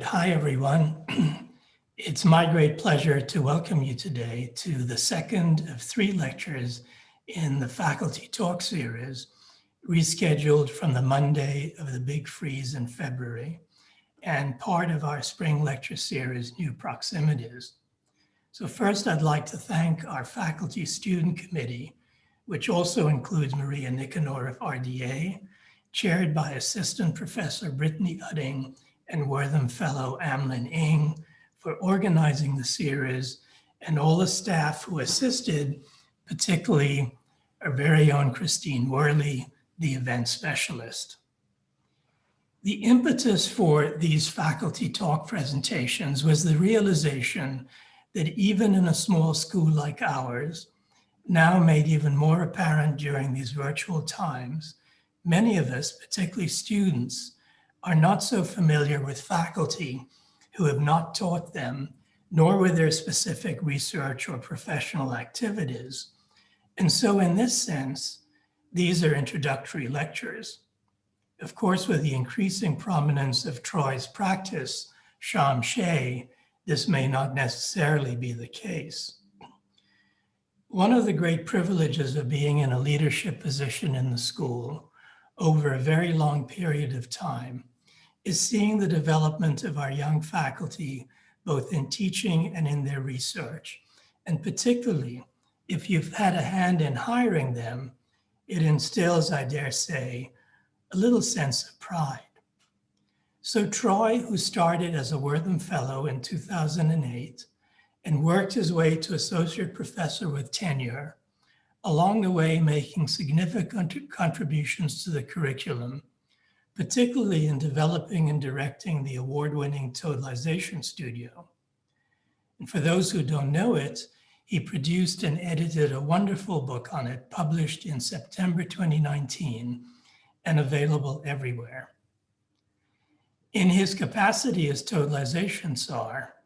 Hi, everyone. It's my great pleasure to welcome you today to the second of 3 lectures in the Faculty Talk series, rescheduled from the Monday of the Big Freeze in February, and part of our spring lecture series, New Proximities. So first, I'd like to thank our Faculty Student Committee, which also includes Maria Nicanor of RDA, chaired by Assistant Professor Brittany Udding and Wortham Fellow Amlin Ng, for organizing the series, and all the staff who assisted, particularly our very own Christine Worley, the event specialist. The impetus for these faculty talk presentations was the realization that even in a small school like ours, now made even more apparent during these virtual times, many of us, particularly students, are not so familiar with faculty who have not taught them, nor with their specific research or professional activities. And so in this sense, these are introductory lectures. Of course, with the increasing prominence of Troy's practice, Schaum, SHIEH, this may not necessarily be the case. One of the great privileges of being in a leadership position in the school over a very long period of time is seeing the development of our young faculty, both in teaching and in their research. And particularly, if you've had a hand in hiring them, it instills, I dare say, a little sense of pride. So Troy, who started as a Wortham Fellow in 2008 and worked his way to associate professor with tenure, along the way making significant contributions to the curriculum, particularly in developing and directing the award-winning Totalization Studio. And for those who don't know it, he produced and edited a wonderful book on it, published in September 2019 and available everywhere. In his capacity as Totalization Czar,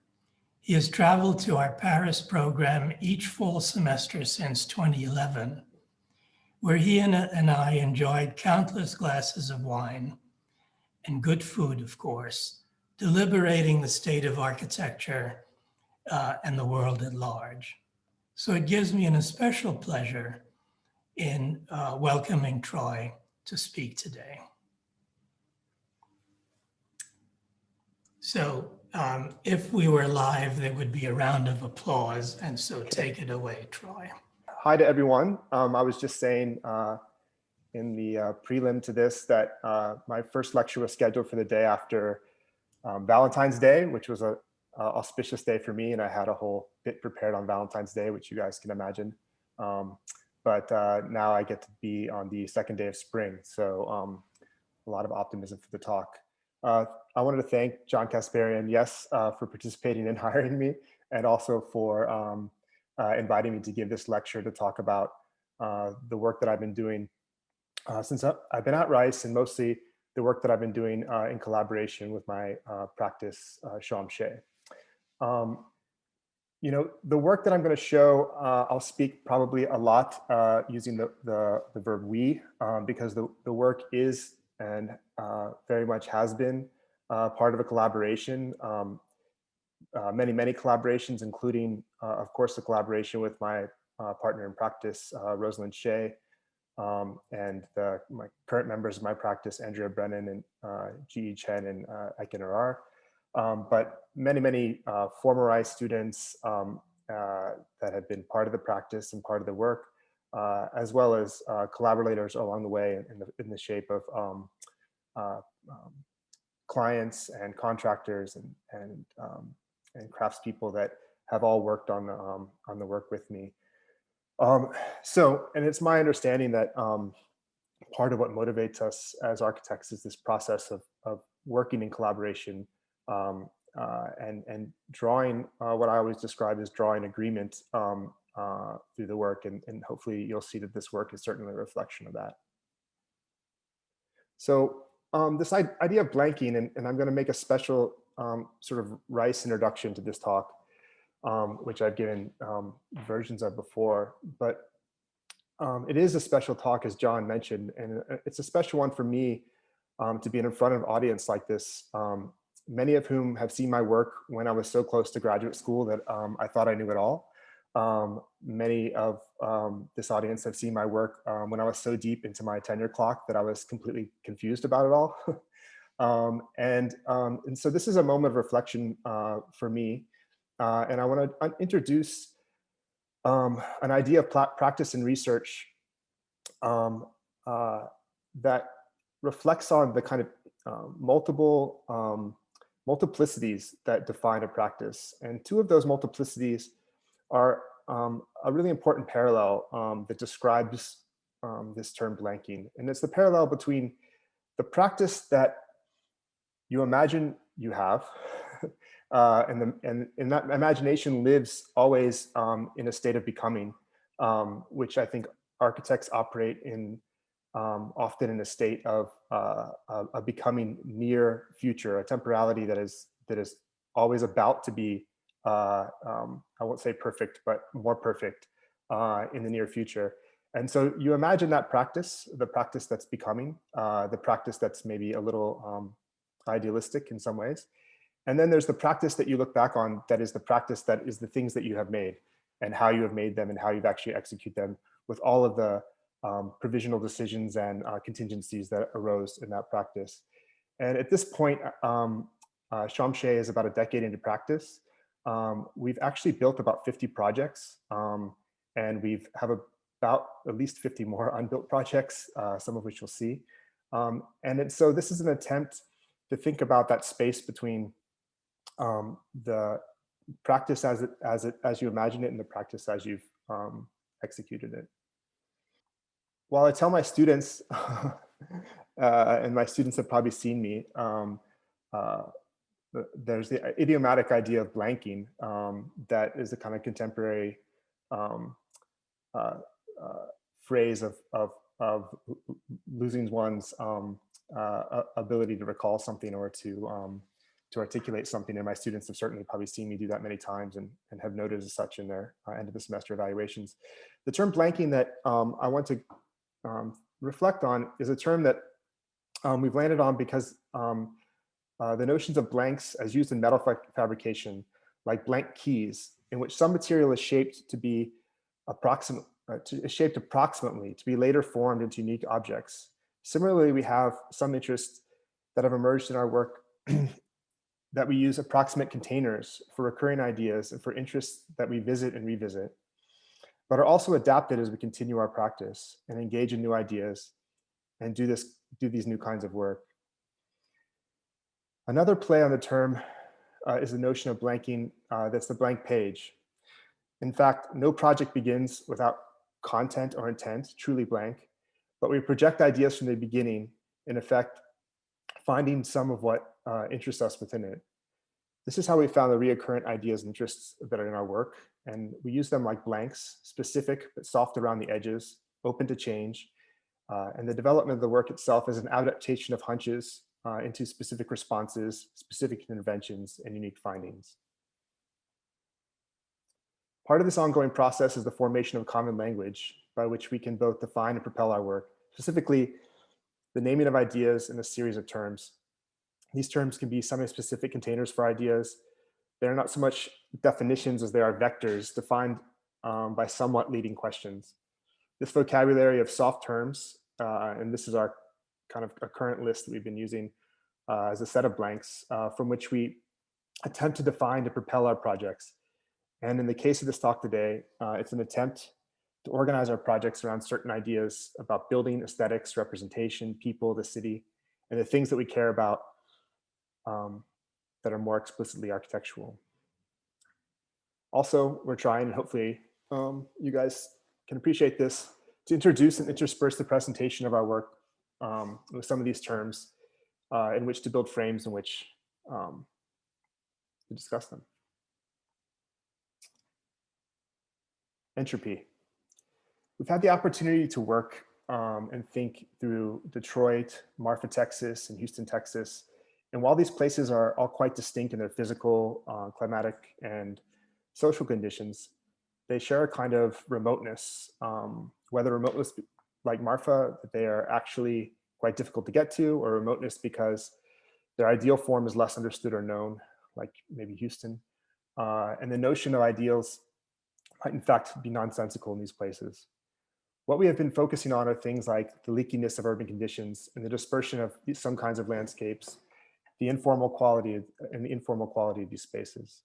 he has traveled to our Paris program each fall semester since 2011, where he and I enjoyed countless glasses of wine and good food, of course, deliberating the state of architecture and the world at large. So it gives me an especial pleasure in welcoming Troy to speak today. So if we were live, there would be a round of applause. And so take it away, Troy. Hi to everyone. I was just saying in the prelim to this that my first lecture was scheduled for the day after Valentine's Day, which was an auspicious day for me. And I had a whole bit prepared on Valentine's Day, which you guys can imagine. But now I get to be on the second day of spring. So a lot of optimism for the talk. I wanted to thank John Kasparian, yes, for participating in hiring me, and also for inviting me to give this lecture to talk about the work that I've been doing since I've been at Rice, and mostly the work that I've been doing in collaboration with my practice, Schaum, SHIEH. You know, the work that I'm going to show, I'll speak probably a lot using the verb we, because the work is and very much has been part of a collaboration, many collaborations, including, of course, the collaboration with my partner in practice, Rosalind SHIEH, and my current members of my practice, Andrea Brennan and G.E. Chen and Aiken Arar, but many former Rice students that have been part of the practice and part of the work, as well as collaborators along the way in the shape of clients and contractors and craftspeople that have all worked on the work with me. And it's my understanding that part of what motivates us as architects is this process of working in collaboration and drawing what I always describe as drawing agreement through the work, and hopefully you'll see that this work is certainly a reflection of that. So this idea of blanking, and I'm going to make a special sort of Rice introduction to this talk, which I've given versions of before, but it is a special talk, as John mentioned, and it's a special one for me to be in front of an audience like this many of whom have seen my work when I was so close to graduate school that I thought I knew it all. Many of this audience have seen my work when I was so deep into my tenure clock that I was completely confused about it all. And so this is a moment of reflection for me. And I want to introduce an idea of practice and research um, uh, that reflects on the kind of multiplicities that define a practice. And two of those multiplicities are a really important parallel that describes this term blanking. And it's the parallel between the practice that you imagine you have, and that imagination lives always in a state of becoming, which I think architects operate in often in a state of a becoming near future, a temporality that is always about to be, I won't say perfect, but more perfect in the near future. And so you imagine that practice, the practice that's becoming, the practice that's maybe a little idealistic in some ways. And then there's the practice that you look back on, that is the practice that is the things that you have made and how you have made them and how you've actually executed them with all of the provisional decisions and contingencies that arose in that practice. And at this point, Schaum SHIEH is about a decade into practice. We've actually built about 50 projects, and we've have about at least 50 more unbuilt projects, some of which you'll see. So this is an attempt to think about that space between the practice as you imagine it and the practice as you've executed it. While I tell my students, and my students have probably seen me, uh, there's the idiomatic idea of blanking that is a kind of contemporary um, uh, phrase of losing one's ability to recall something or to articulate something. And my students have certainly probably seen me do that many times and have noted as such in their end of the semester evaluations. The term blanking that I want to reflect on is a term that we've landed on because the notions of blanks as used in metal fabrication, like blank keys, in which some material is shaped to be shaped approximately to be later formed into unique objects. Similarly, we have some interests that have emerged in our work that we use approximate containers for recurring ideas and for interests that we visit and revisit, but are also adapted as we continue our practice and engage in new ideas and do these new kinds of work. Another play on the term is the notion of blanking, that's the blank page. In fact, no project begins without content or intent, truly blank, but we project ideas from the beginning, in effect, finding some of what interests us within it. This is how we found the recurrent ideas and interests that are in our work, and we use them like blanks, specific but soft around the edges, open to change, and the development of the work itself is an adaptation of hunches into specific responses, specific interventions, and unique findings. Part of this ongoing process is the formation of a common language by which we can both define and propel our work, specifically the naming of ideas in a series of terms. These terms can be semi-specific containers for ideas. They're not so much definitions as they are vectors defined by somewhat leading questions. This vocabulary of soft terms, and this is our kind of a current list that we've been using as a set of blanks from which we attempt to define to propel our projects. And in the case of this talk today, it's an attempt to organize our projects around certain ideas about building, aesthetics, representation, people, the city, and the things that we care about that are more explicitly architectural. Also, we're trying, and hopefully you guys can appreciate this, to introduce and intersperse the presentation of our work with some of these terms in which to build frames in which to discuss them. Entropy. We've had the opportunity to work and think through Detroit, Marfa, Texas, and Houston, Texas. And while these places are all quite distinct in their physical, climatic, and social conditions, they share a kind of remoteness. Whether remoteness like Marfa, they are actually quite difficult to get to, or remoteness because Their ideal form is less understood or known, like maybe Houston. And the notion of ideals might in fact be nonsensical in these places. What we have been focusing on are things like the leakiness of urban conditions and the dispersion of some kinds of landscapes, the informal quality of these spaces.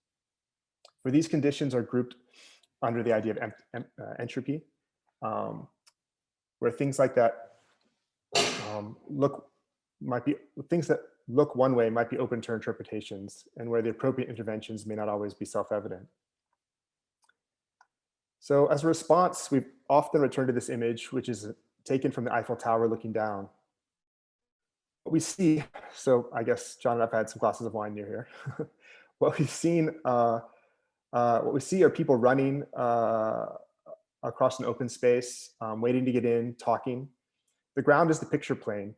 For these conditions are grouped under the idea of entropy, where things like that things that look one way might be open to interpretations, and where the appropriate interventions may not always be self-evident. So as a response, we've often returned to this image, which is taken from the Eiffel Tower looking down. What we see, so I guess John and I've had some glasses of wine near here. What we've seen, what we see are people running across an open space, waiting to get in, talking. The ground is the picture plane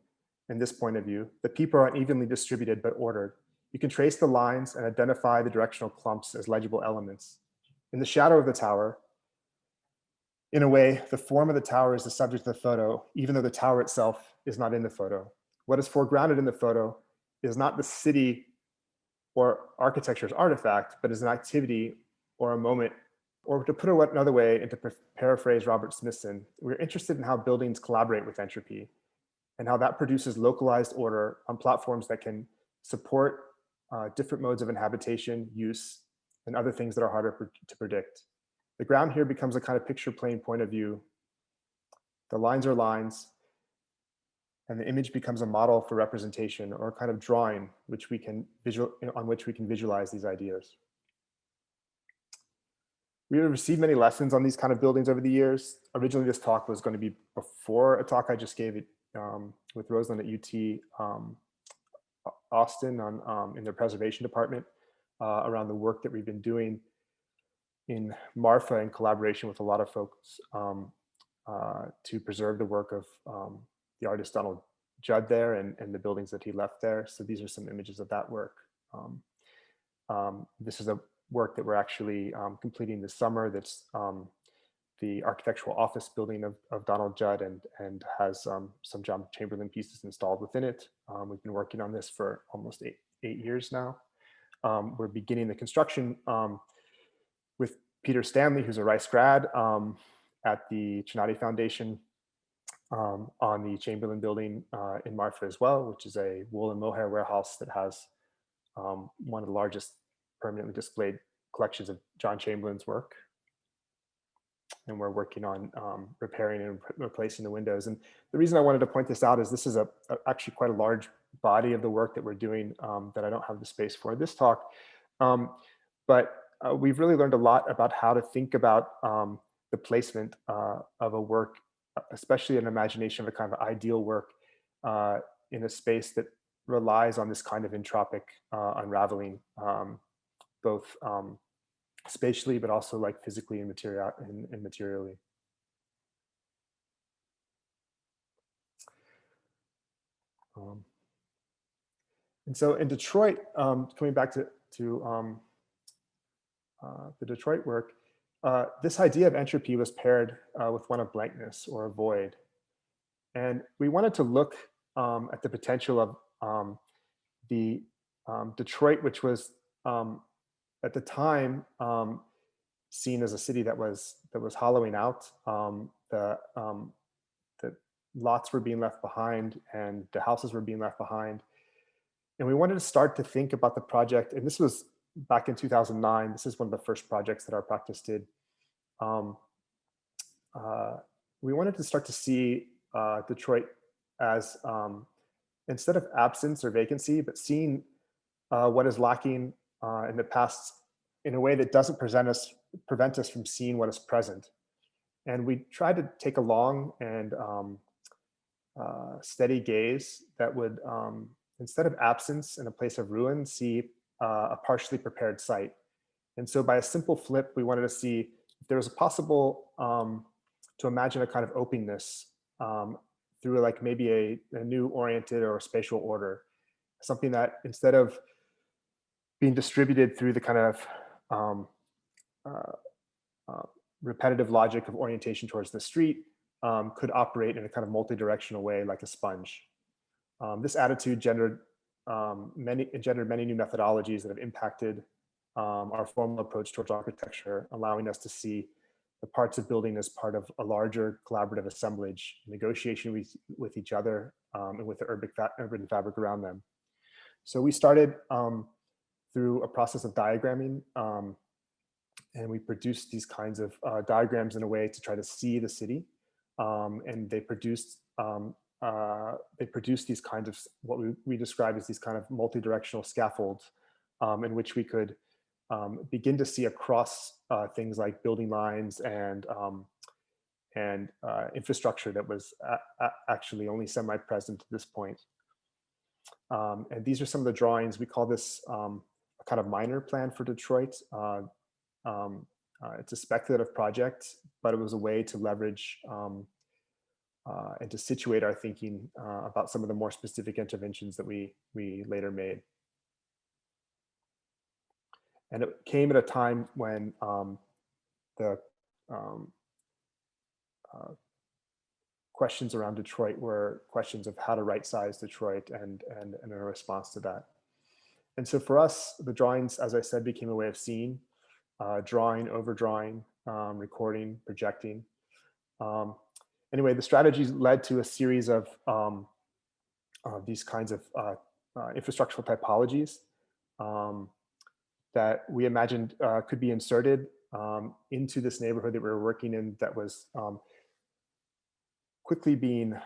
in this point of view. The people are unevenly distributed but ordered. You can trace the lines and identify the directional clumps as legible elements. In the shadow of the tower, in a way, the form of the tower is the subject of the photo, even though the tower itself is not in the photo. What is foregrounded in the photo is not the city or architecture's artifact, but is an activity or a moment. Or to put it another way, and to paraphrase Robert Smithson, we're interested in how buildings collaborate with entropy and how that produces localized order on platforms that can support different modes of inhabitation, use, and other things that are harder to predict. The ground here becomes a kind of picture plane point of view. The lines are lines, and the image becomes a model for representation or a kind of drawing on which we can visualize these ideas. We have received many lessons on these kind of buildings over the years. Originally, this talk was going to be before a talk I just gave it with Rosalind at UT Austin in their preservation department around the work that we've been doing in Marfa in collaboration with a lot of folks to preserve the work of the artist Donald Judd there and the buildings that he left there. So these are some images of that work. This is a work that we're actually completing this summer. That's the architectural office building of Donald Judd and has some John Chamberlain pieces installed within it. We've been working on this for almost eight years now. We're beginning the construction with Peter Stanley, who's a Rice grad at the Chinati Foundation on the Chamberlain building in Marfa as well, which is a wool and mohair warehouse that has one of the largest permanently displayed collections of John Chamberlain's work. And we're working on repairing and replacing the windows. And the reason I wanted to point this out is this is actually quite a large body of the work that we're doing that I don't have the space for this talk. But we've really learned a lot about how to think about the placement of a work, especially an imagination of a kind of ideal work in a space that relies on this kind of entropic unraveling, both spatially, but also like physically and materially. And so in Detroit, coming back to the Detroit work, this idea of entropy was paired with one of blankness or a void. And we wanted to look at the potential of the Detroit, which was at the time seen as a city that was hollowing out. The lots were being left behind and the houses were being left behind. And we wanted to start to think about the project, and this was back in 2009. This is one of the first projects that our practice did. We wanted to start to see Detroit as, instead of absence or vacancy, but seeing what is lacking in the past in a way that doesn't prevent us from seeing what is present. And we tried to take a long and steady gaze that would, instead of absence in a place of ruin, see a partially prepared site. And so by a simple flip, we wanted to see if there was a possible to imagine a kind of openness through like maybe a new oriented or spatial order, something that instead of being distributed through the kind of repetitive logic of orientation towards the street, could operate in a kind of multi-directional way like a sponge. This attitude gendered engendered many new methodologies that have impacted our formal approach towards architecture, allowing us to see the parts of building as part of a larger collaborative assemblage, negotiation with each other and with the urban fabric around them. So we started through a process of diagramming, and we produced these kinds of diagrams in a way to try to see the city. And they produced these kinds of what we describe as these kind of multi-directional scaffolds in which we could begin to see across things like building lines and infrastructure that was actually only semi-present at this point. And these are some of the drawings. We call this a kind of minor plan for Detroit. It's a speculative project, but it was a way to leverage and to situate our thinking about some of the more specific interventions that we later made. And it came at a time when the questions around Detroit were questions of how to right-size Detroit and a response to that. And so for us, the drawings, as I said, became a way of seeing, drawing, overdrawing, recording, projecting. Anyway, the strategies led to a series of these kinds of infrastructural typologies that we imagined could be inserted into this neighborhood that we were working in, that was quickly being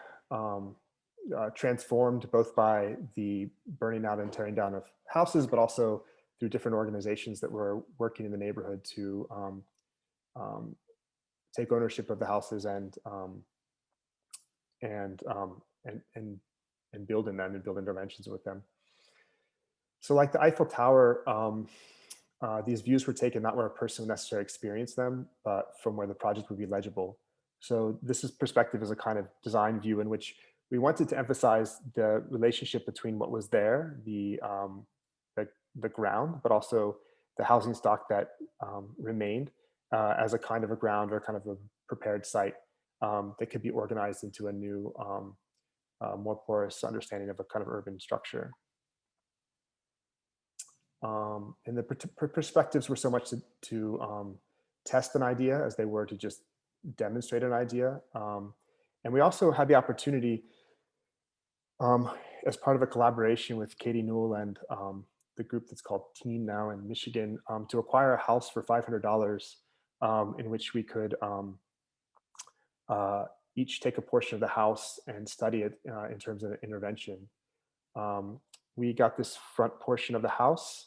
transformed both by the burning out and tearing down of houses, but also through different organizations that were working in the neighborhood to take ownership of the houses and build in them and build interventions with them. So like the Eiffel Tower, these views were taken not where a person would necessarily experience them, but from where the project would be legible. So this perspective is a kind of design view in which we wanted to emphasize the relationship between what was there, the ground, but also the housing stock that remained as a kind of a ground or kind of a prepared site that could be organized into a new, more porous understanding of a kind of urban structure. And the perspectives were so much to test an idea as they were to just demonstrate an idea. And we also had the opportunity, as part of a collaboration with Katie Newell and the group that's called Team now in Michigan, to acquire a house for $500 in which we could each take a portion of the house and study it in terms of an intervention. We got this front portion of the house,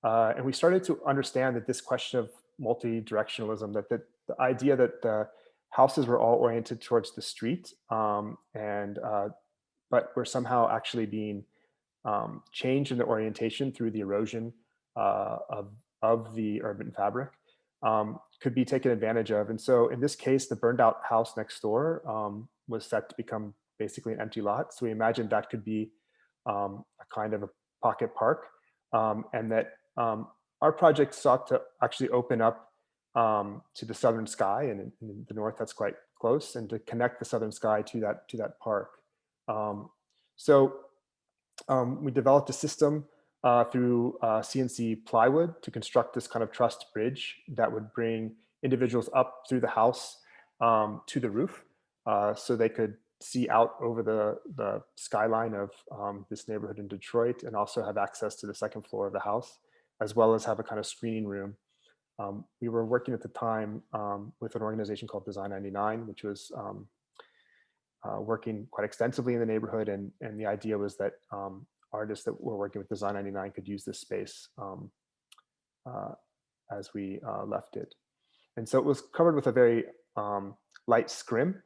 and we started to understand that this question of multi-directionalism, that the idea that the houses were all oriented towards the street, but were somehow actually being changed in their orientation through the erosion of the urban fabric, could be taken advantage of. And so in this case, the burned out house next door was set to become basically an empty lot. So we imagined that could be a kind of a pocket park, and that our project sought to actually open up to the southern sky, and in the north that's quite close, and to connect the southern sky to that park. So we developed a system through CNC plywood to construct this kind of trussed bridge that would bring individuals up through the house to the roof, so they could see out over the skyline of this neighborhood in Detroit, and also have access to the second floor of the house, as well as have a kind of screening room. We were working at the time with an organization called Design 99, which was working quite extensively in the neighborhood, and the idea was that artists that were working with Design 99 could use this space as we left it. And so it was covered with a very light scrim.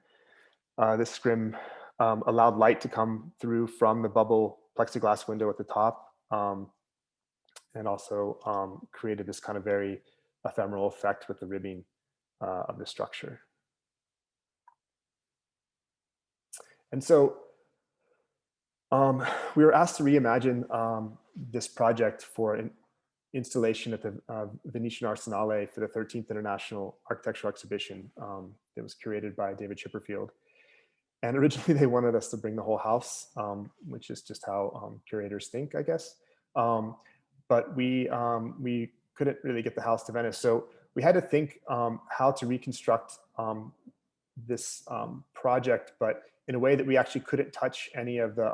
This scrim allowed light to come through from the bubble plexiglass window at the top, and also created this kind of very ephemeral effect with the ribbing of the structure. And so we were asked to reimagine this project for an installation at the Venetian Arsenale for the 13th International Architectural Exhibition that was curated by David Chipperfield. And originally they wanted us to bring the whole house, which is just how curators think, I guess. But we couldn't really get the house to Venice. So we had to think how to reconstruct this project, but in a way that we actually couldn't touch any of the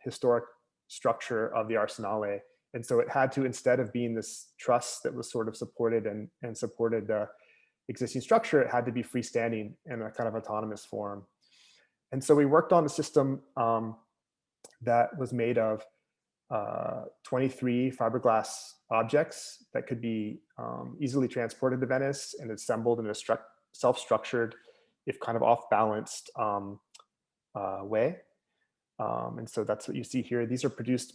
historic structure of the Arsenale. And so it had to, instead of being this truss that was sort of supported and supported the existing structure, it had to be freestanding in a kind of autonomous form. And so we worked on a system that was made of 23 fiberglass objects that could be easily transported to Venice and assembled in a self-structured, if kind of off-balanced way. And so that's what you see here. These are produced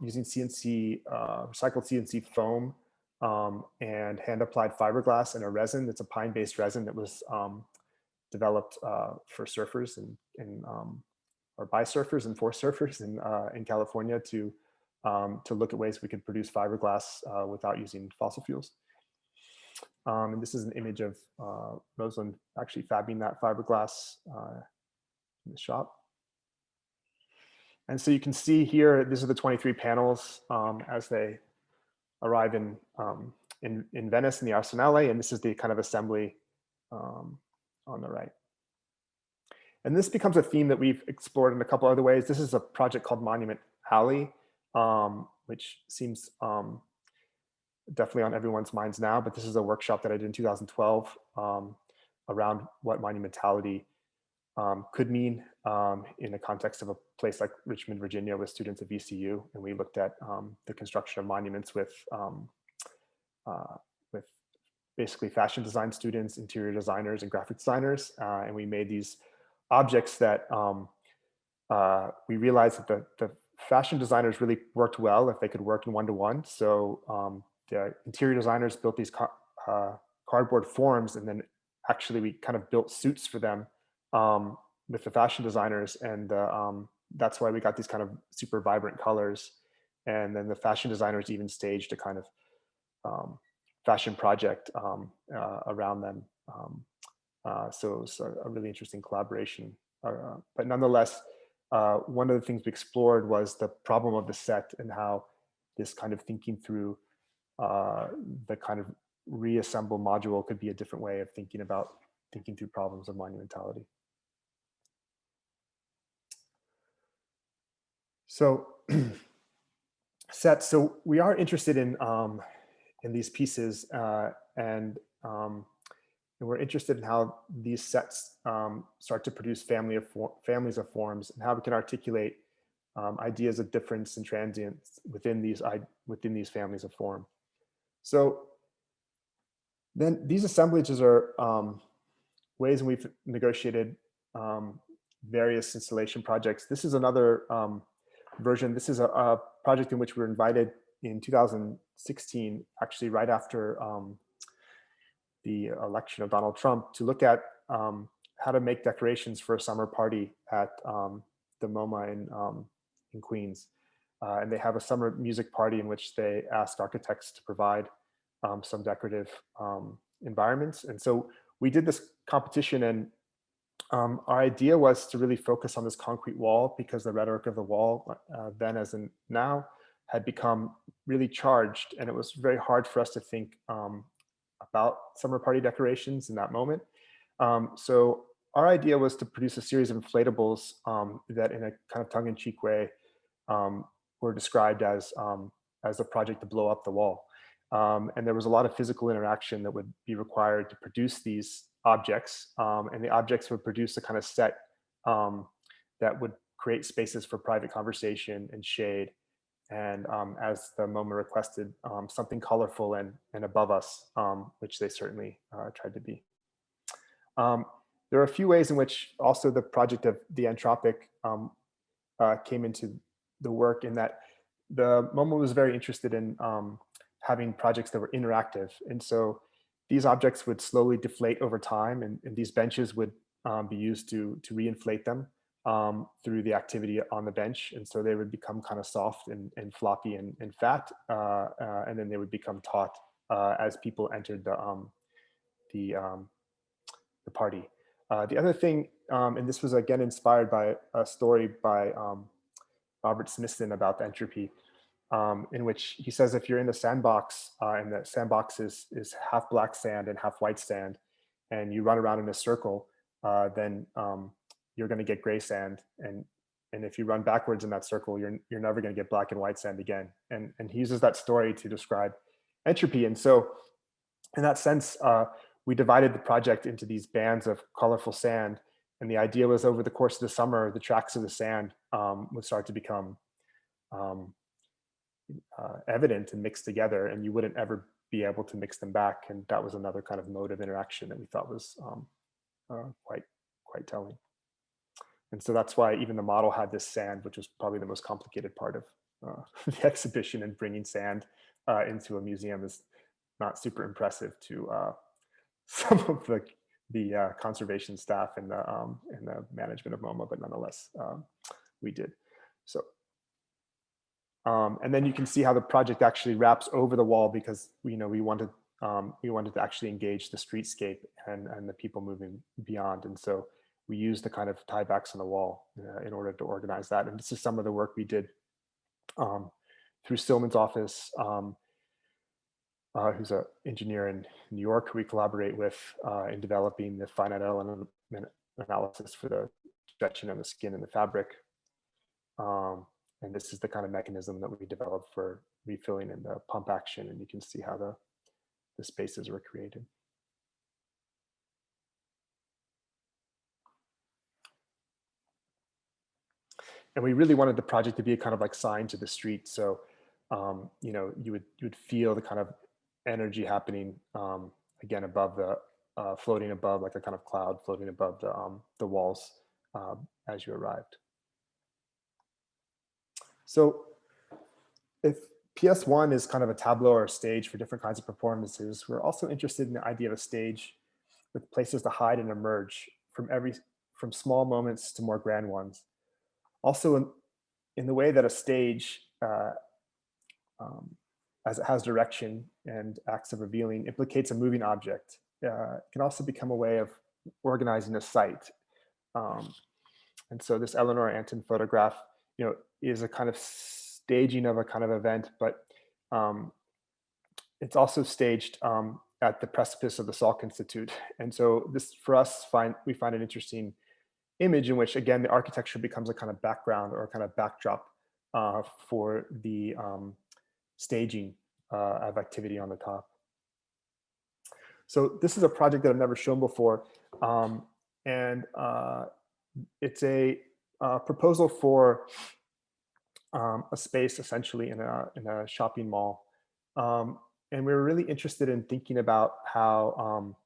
using CNC, recycled CNC foam and hand-applied fiberglass and a resin. It's a pine-based resin that was developed for surfers or by surfers and for surfers in California to look at ways we could produce fiberglass without using fossil fuels. And this is an image of Rosalind actually fabbing that fiberglass in the shop. And so you can see here, these are the 23 panels as they arrive in Venice in the Arsenale, and this is the kind of assembly on the right. And this becomes a theme that we've explored in a couple other ways. This is a project called Monument Alley, which seems definitely on everyone's minds now, but this is a workshop that I did in 2012 around what monumentality could mean in the context of a place like Richmond, Virginia, with students at VCU. And we looked at the construction of monuments with basically fashion design students, interior designers, and graphic designers. And we made these objects that we realized that the fashion designers really worked well if they could work in one-to-one. So the interior designers built these cardboard forms, and then actually we kind of built suits for them with the fashion designers. And that's why we got these kind of super vibrant colors. And then the fashion designers even staged a kind of fashion project around them. So it's a really interesting collaboration. But nonetheless, one of the things we explored was the problem of the set and how this kind of thinking through the kind of reassemble module could be a different way of thinking through problems of monumentality. So sets. So we are interested in these pieces, and we're interested in how these sets start to produce families of forms, and how we can articulate ideas of difference and transience within these families of form. So then these assemblages are ways in which we've negotiated various installation projects. This is another version. This is a project in which we were invited in 2016, actually right after the election of Donald Trump, to look at how to make decorations for a summer party at the MoMA in Queens. And they have a summer music party in which they ask architects to provide some decorative environments. And so we did this competition, and our idea was to really focus on this concrete wall, because the rhetoric of the wall, then as in now, had become really charged, and it was very hard for us to think about summer party decorations in that moment. So our idea was to produce a series of inflatables that, in a kind of tongue-in-cheek way, were described as a project to blow up the wall. And there was a lot of physical interaction that would be required to produce these objects, and the objects would produce a kind of set that would create spaces for private conversation and shade. And as the MoMA requested, something colorful and above us, which they certainly tried to be. There are a few ways in which also the project of the Anthropic came into the work, in that the MoMA was very interested in having projects that were interactive. And so these objects would slowly deflate over time, and these benches would be used to reinflate them through the activity on the bench. And so they would become kind of soft and floppy and fat, and then they would become taut as people entered the party. The other thing, and this was again inspired by a story by Robert Smithson about the entropy, in which he says if you're in a sandbox and the sandbox is half black sand and half white sand, and you run around in a circle, then you're going to get gray sand, and if you run backwards in that circle, you're never going to get black and white sand again. And he uses that story to describe entropy. And so, in that sense, we divided the project into these bands of colorful sand. And the idea was over the course of the summer, the tracks of the sand would start to become evident and mixed together, and you wouldn't ever be able to mix them back. And that was another kind of mode of interaction that we thought was quite telling. And so that's why even the model had this sand, which was probably the most complicated part of the exhibition, and bringing sand into a museum is not super impressive to some of the conservation staff and the management of MoMA, but nonetheless, we did. So, and then you can see how the project actually wraps over the wall, because we wanted to actually engage the streetscape and the people moving beyond, and so we used the kind of tiebacks on the wall in order to organize that. And this is some of the work we did through Stillman's office, who's an engineer in New York, who we collaborate with in developing the finite element analysis for the stretching of the skin and the fabric. And this is the kind of mechanism that we developed for refilling in the pump action. And you can see how the spaces were created. And we really wanted the project to be a kind of like sign to the street. So, you would feel the kind of energy happening again above the floating above, like a kind of cloud floating above the walls as you arrived. So, if PS1 is kind of a tableau or a stage for different kinds of performances, we're also interested in the idea of a stage with places to hide and emerge from small moments to more grand ones. Also, in the way that a stage, as it has direction and acts of revealing, implicates a moving object, it can also become a way of organizing a site. And so this Eleanor Anton photograph, is a kind of staging of a kind of event, but it's also staged at the precipice of the Salk Institute. And so this, for us, we find an interesting image in which, again, the architecture becomes a kind of background or a kind of backdrop for the staging of activity on the top. So this is a project that I've never shown before, and it's a proposal for a space essentially in a shopping mall, and we were really interested in thinking about how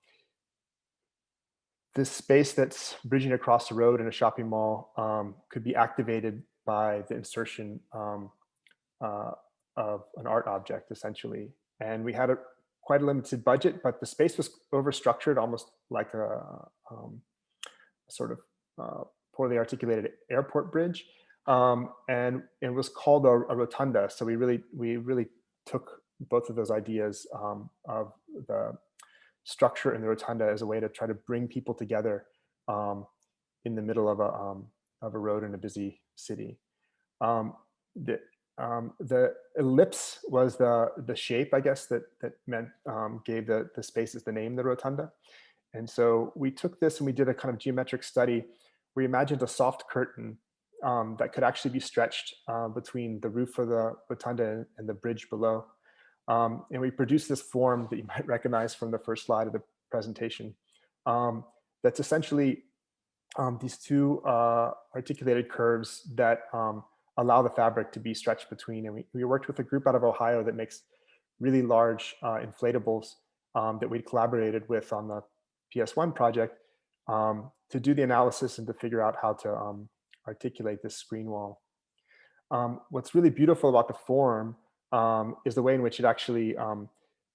this space that's bridging across the road in a shopping mall could be activated by the insertion of an art object, essentially. And we had quite a limited budget, but the space was overstructured, almost like a sort of poorly articulated airport bridge, and it was called a rotunda. So we really took both of those ideas of the structure and the rotunda as a way to try to bring people together in the middle of a road in a busy city. The ellipse was the shape, I guess, that meant gave the spaces the name, the rotunda. And so we took this and we did a kind of geometric study. We imagined a soft curtain that could actually be stretched between the roof of the rotunda and the bridge below. And we produced this form that you might recognize from the first slide of the presentation. That's essentially these two articulated curves that allow the fabric to be stretched between. And we worked with a group out of Ohio that makes really large inflatables that we collaborated with on the PS1 project to do the analysis and to figure out how to articulate this screen wall. What's really beautiful about the form is the way in which it actually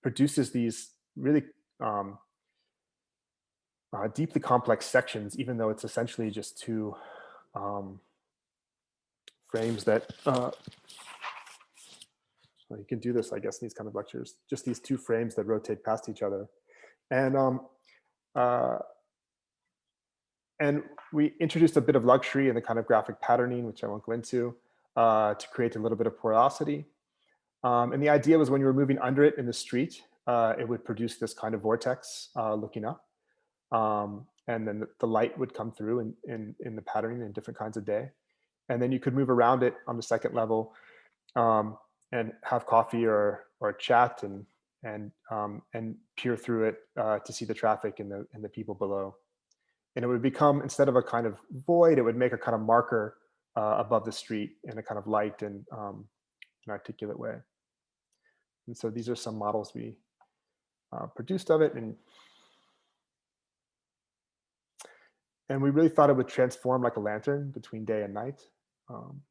produces these really deeply complex sections, even though it's essentially just two frames that, well, you can do this, I guess, in these kind of lectures, just these two frames that rotate past each other. And And we introduced a bit of luxury in the kind of graphic patterning, which I won't go into, to create a little bit of porosity. And the idea was when you were moving under it in the street, it would produce this kind of vortex looking up. And then the light would come through in the patterning in different kinds of day. And then you could move around it on the second level um, and have coffee or chat and peer through it to see the traffic and the people below. And it would become, instead of a kind of void, it would make a kind of marker above the street in a kind of light and an articulate way. And so these are some models we produced of it, and we really thought it would transform like a lantern between day and night. Um,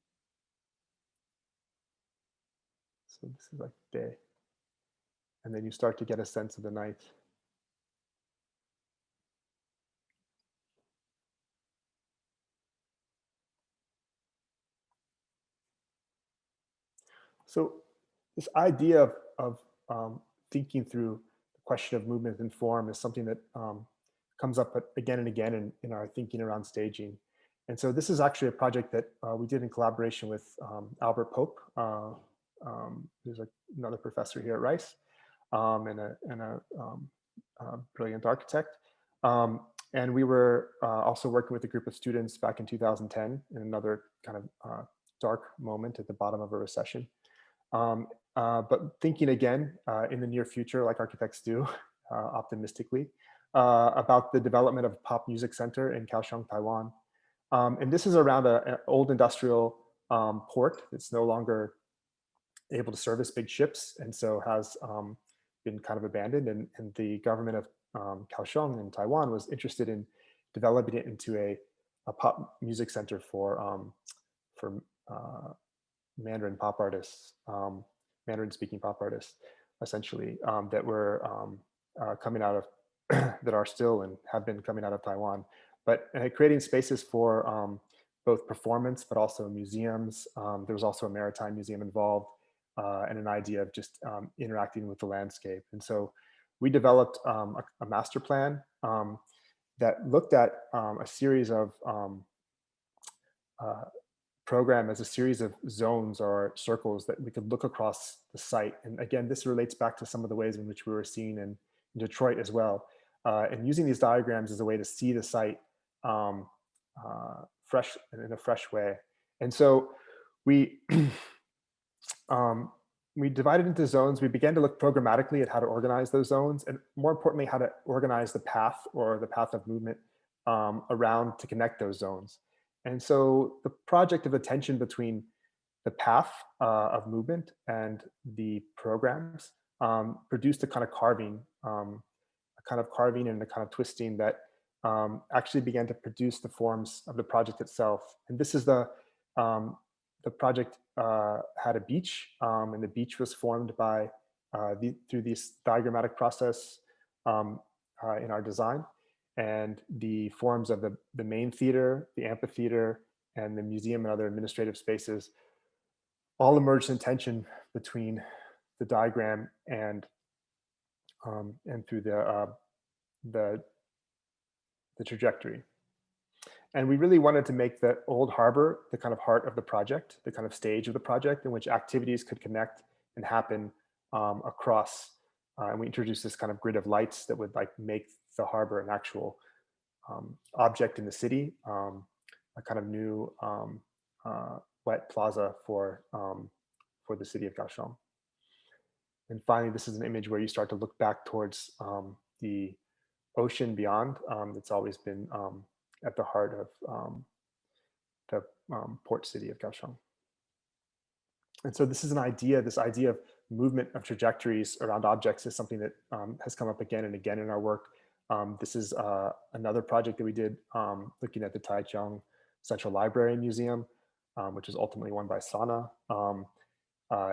so this is like day, and then you start to get a sense of the night. So this idea of thinking through the question of movement and form is something that comes up again and again in our thinking around staging. And so this is actually a project that we did in collaboration with Albert Pope, who's another professor here at Rice, and a brilliant architect. And we were also working with a group of students back in 2010 in another kind of dark moment at the bottom of a recession. But thinking again in the near future, like architects do, optimistically, about the development of a pop music center in Kaohsiung, Taiwan. And this is around an old industrial port that's no longer able to service big ships, and so has been kind of abandoned. And the government of Kaohsiung in Taiwan was interested in developing it into a pop music center for Mandarin pop artists, Mandarin speaking pop artists, essentially, that were coming out of, that are still and have been coming out of Taiwan, but creating spaces for both performance, but also museums. There was also a maritime museum involved and an idea of just interacting with the landscape. And so we developed a master plan that looked at a series of program as a series of zones or circles that we could look across the site. And again, this relates back to some of the ways in which we were seeing in Detroit as well. And using these diagrams as a way to see the site fresh in a fresh way. And so we we divided into zones. We began to look programmatically at how to organize those zones, and more importantly, how to organize the path or the path of movement around to connect those zones. And so the project of attention between the path of movement and the programs produced a kind of carving, and a kind of twisting that actually began to produce the forms of the project itself. And this is the project had a beach, and the beach was formed by through this diagrammatic process in our design. And the forms of the main theater, the amphitheater, and the museum and other administrative spaces all emerged in tension between the diagram and through the trajectory. And we really wanted to make the old harbor the kind of heart of the project, the kind of stage of the project in which activities could connect and happen across. And we introduced this kind of grid of lights that would like make the harbor an actual object in the city, a kind of new wet plaza for the city of Kaohsiung. And finally, this is an image where you start to look back towards the ocean beyond. It's always been at the heart of the port city of Kaohsiung. And so this is an idea, this idea of movement of trajectories around objects is something that has come up again and again in our work. This is another project that we did looking at the Taichung Central Library and Museum, which was ultimately won by Sana,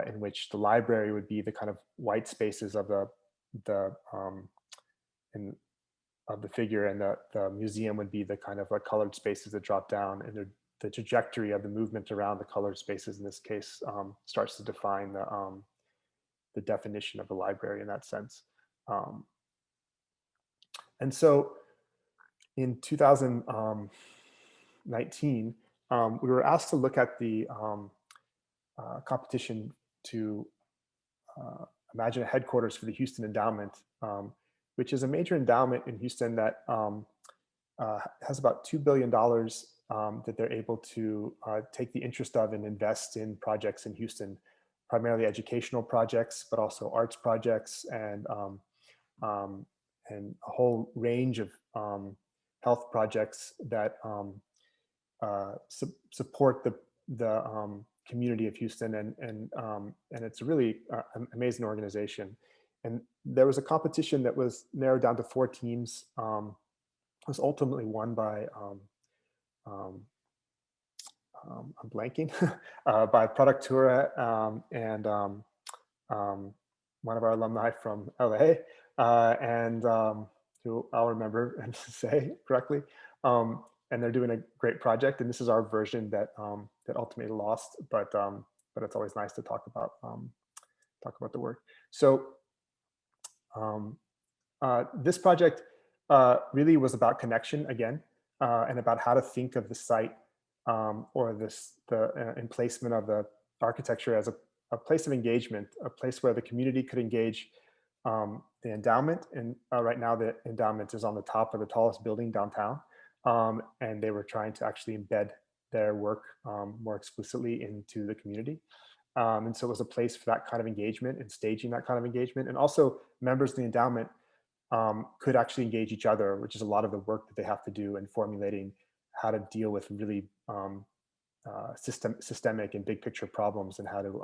in which the library would be the kind of white spaces of the figure, and the museum would be the kind of like colored spaces that drop down, and the trajectory of the movement around the colored spaces in this case starts to define the definition of the library in that sense. And so in 2019, we were asked to look at the competition to imagine a headquarters for the Houston Endowment, which is a major endowment in Houston that has about $2 billion that they're able to take the interest of and invest in projects in Houston, primarily educational projects, but also arts projects um, and a whole range of health projects that support the community of Houston, and it's a really amazing organization. And there was a competition that was narrowed down to 4 teams. Was ultimately won by um, I'm blanking by Productura and one of our alumni from LA, and who I'll remember and say correctly. And they're doing a great project. And this is our version that that ultimately lost. But it's always nice to talk about the work. So um, this project really was about connection again, and about how to think of the site or the emplacement of the architecture as a place of engagement, a place where the community could engage the endowment. And right now the endowment is on the top of the tallest building downtown. And they were trying to actually embed their work more explicitly into the community. And so it was a place for that kind of engagement and staging that kind of engagement. And also members of the endowment could actually engage each other, which is a lot of the work that they have to do in formulating how to deal with really systemic and big picture problems, and how to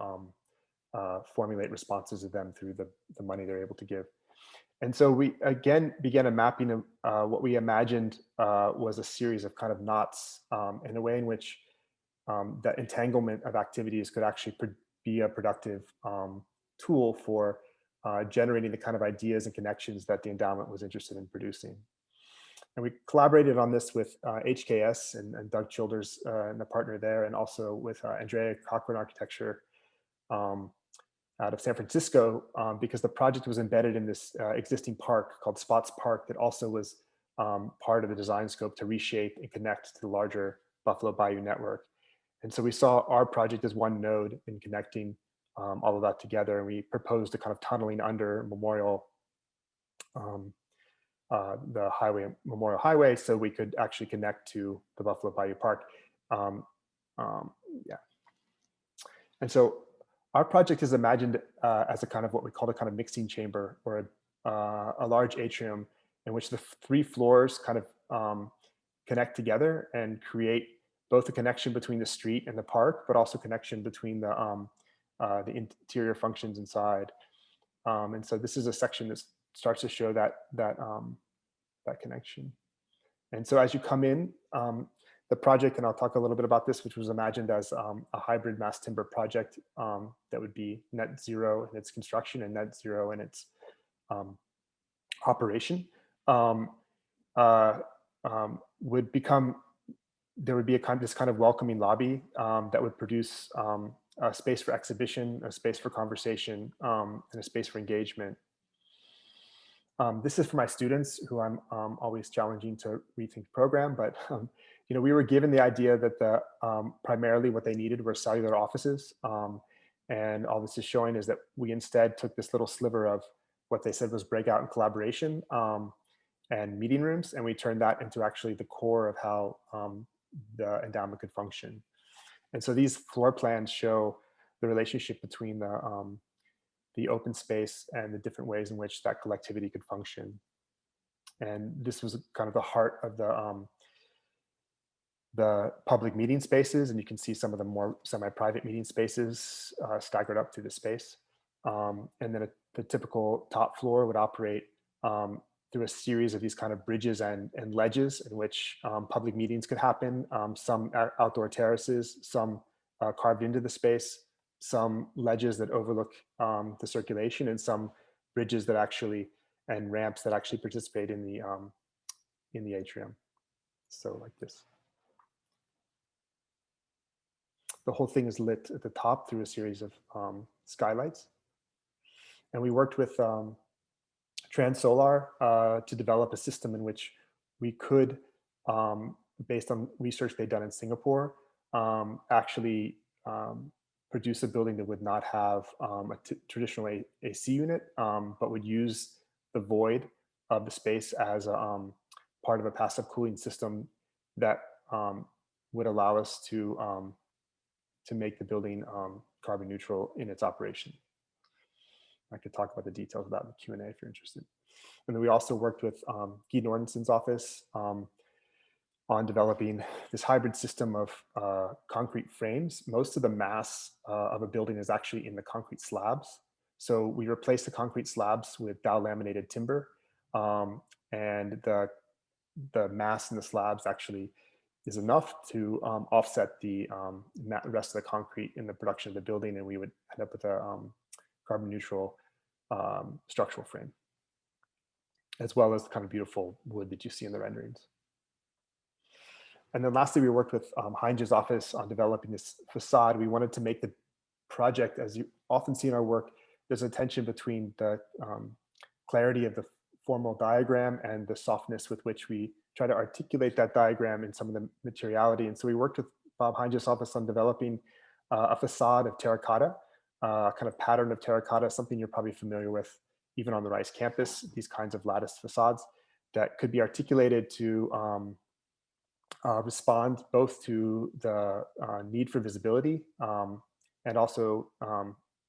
formulate responses to them through the money they're able to give. And so we again began a mapping of what we imagined was a series of kind of knots in a way in which that entanglement of activities could actually be a productive tool for generating the kind of ideas and connections that the endowment was interested in producing. And we collaborated on this with HKS and Doug Childers and the partner there, and also with Andrea Cochran Architecture out of San Francisco, because the project was embedded in this existing park called Spots Park that also was part of the design scope to reshape and connect to the larger Buffalo Bayou network. And so we saw our project as one node in connecting all of that together. And we proposed a kind of tunneling under Memorial, the Memorial Highway, so we could actually connect to the Buffalo Bayou Park. Yeah. And so our project is imagined as a kind of what we call a kind of mixing chamber, or a large atrium in which the 3 floors kind of connect together and create both a connection between the street and the park, but also connection between the interior functions inside. And so this is a section that starts to show that connection. And so as you come in, the project, and I'll talk a little bit about this, which was imagined as a hybrid mass timber project that would be net zero in its construction and net zero in its operation, would become, there would be this kind of welcoming lobby that would produce a space for exhibition, a space for conversation, and a space for engagement. This is for my students, who I'm always challenging to rethink the program, but we were given the idea that primarily what they needed were cellular offices. And all this is showing is that we instead took this little sliver of what they said was breakout and collaboration and meeting rooms, and we turned that into actually the core of how the endowment could function. And so these floor plans show the relationship between the open space and the different ways in which that collectivity could function. And this was kind of the heart of the public meeting spaces, and you can see some of the more semi-private meeting spaces staggered up through the space. And then the typical top floor would operate through a series of these kind of bridges and ledges in which public meetings could happen, some outdoor terraces, some carved into the space, some ledges that overlook the circulation, and some bridges that actually, and ramps that actually participate in the atrium. So like this. The whole thing is lit at the top through a series of skylights. And we worked with TransSolar to develop a system in which we could, based on research they'd done in Singapore, actually produce a building that would not have a traditional AC unit, but would use the void of the space as a, part of a passive cooling system that would allow us to make the building carbon neutral in its operation. I could talk about the details of that in the Q&A if you're interested. And then we also worked with Guy Nordensen's office on developing this hybrid system of concrete frames. Most of the mass of a building is actually in the concrete slabs. So we replace the concrete slabs with Dow laminated timber, and the mass in the slabs actually is enough to offset the rest of the concrete in the production of the building, and we would end up with a carbon neutral structural frame, as well as the kind of beautiful wood that you see in the renderings. And then lastly, we worked with Heinz's office on developing this facade. We wanted to make the project, as you often see in our work, there's a tension between the clarity of the formal diagram and the softness with which we try to articulate that diagram in some of the materiality. And so we worked with Bob Heinz's office on developing a facade of terracotta, a kind of pattern of terracotta, something you're probably familiar with even on the Rice campus, these kinds of lattice facades that could be articulated to respond both to the need for visibility and also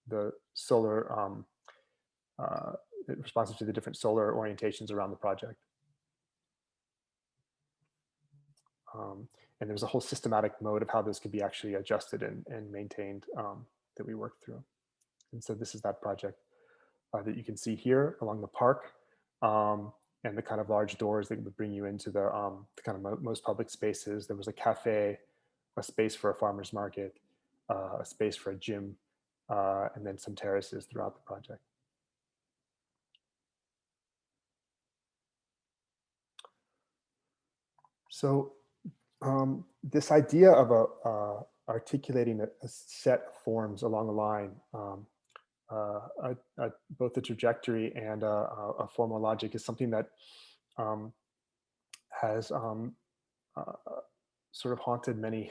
the solar responsive to the different solar orientations around the project. And there's a whole systematic mode of how this could be actually adjusted and maintained that we worked through. And so this is that project that you can see here along the park, and the kind of large doors that would bring you into the kind of most public spaces. There was a cafe, a space for a farmer's market, a space for a gym, and then some terraces throughout the project. So this idea of articulating a set of forms along a line, both a trajectory and a formal logic, is something that has sort of haunted many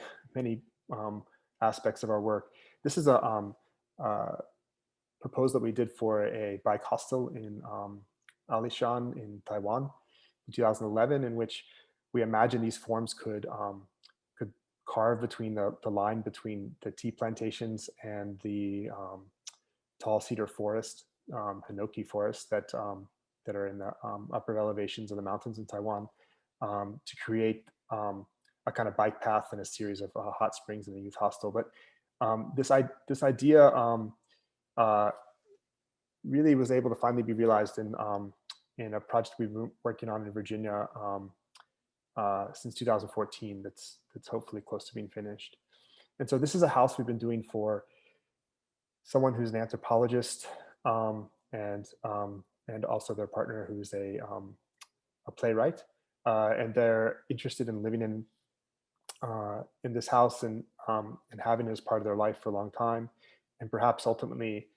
aspects of our work. This is a proposal that we did for a bike hostel in Alishan in Taiwan in 2011, in which we imagined these forms could carve between the line between the tea plantations and the tall cedar forest, Hinoki forest that are in the upper elevations of the mountains in Taiwan, to create a kind of bike path and a series of hot springs in the youth hostel. But this idea really was able to finally be realized in a project we've been working on in Virginia since 2014. That's hopefully close to being finished. And so this is a house we've been doing for someone who's an anthropologist, and also their partner, who's a playwright, and they're interested in living in this house and having it as part of their life for a long time, and perhaps ultimately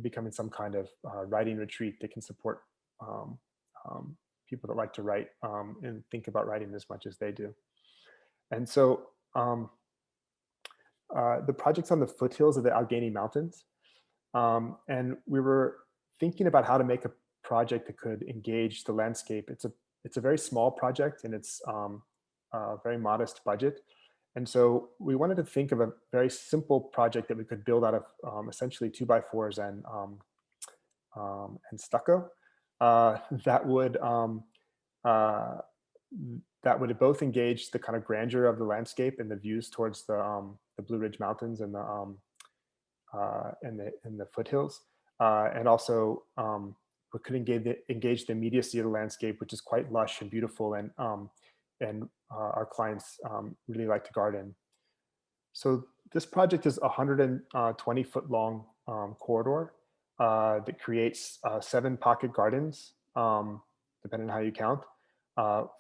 becoming some kind of writing retreat that can support people that like to write and think about writing as much as they do. And so the project's on the foothills of the Allegheny Mountains. And we were thinking about how to make a project that could engage the landscape. It's a very small project, and it's a very modest budget. And so we wanted to think of a very simple project that we could build out of essentially 2x4s and stucco that would both engage the kind of grandeur of the landscape and the views towards the Blue Ridge Mountains and the foothills, and also we could engage the immediacy of the landscape, which is quite lush and beautiful, and our clients really like to garden. So this project is a 120-foot long corridor that creates 7 pocket gardens, depending on how you count,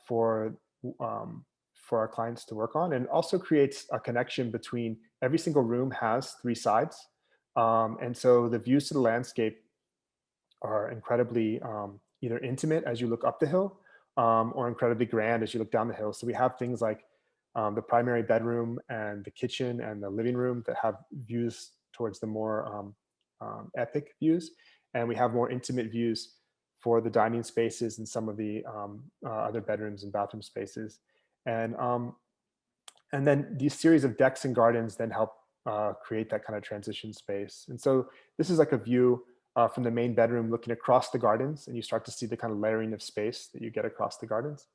for our clients to work on, and also creates a connection between every single room has 3 sides. And so the views to the landscape are incredibly either intimate as you look up the hill, or incredibly grand as you look down the hill. So we have things like the primary bedroom and the kitchen and the living room that have views towards the more epic views. And we have more intimate views for the dining spaces and some of the other bedrooms and bathroom spaces. And, um, and then these series of decks and gardens then help create that kind of transition space. And so this is like a view from the main bedroom looking across the gardens, and you start to see the kind of layering of space that you get across the gardens.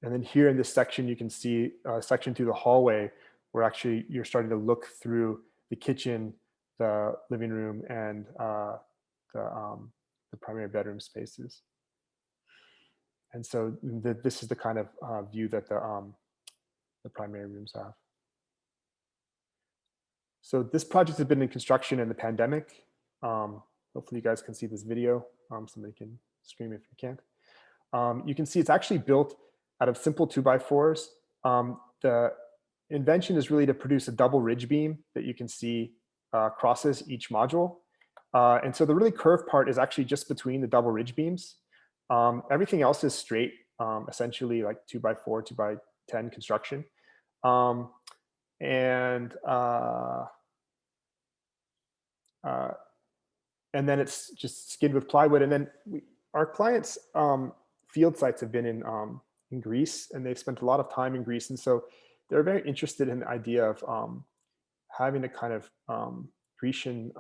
And then here in this section, you can see a section through the hallway where actually you're starting to look through the kitchen, the living room, and the primary bedroom spaces. And so this is the kind of view that the primary rooms have. So this project has been in construction in the pandemic. Hopefully you guys can see this video. Somebody can stream if you can't. You can see it's actually built out of simple 2x4s. The invention is really to produce a double ridge beam that you can see crosses each module. And so the really curved part is actually just between the double ridge beams. Everything else is straight, essentially like 2x4, 2x10 construction. And then it's just skinned with plywood. And then our clients' field sites have been in Greece, and they've spent a lot of time in Greece. And so they're very interested in the idea of having a kind of Grecian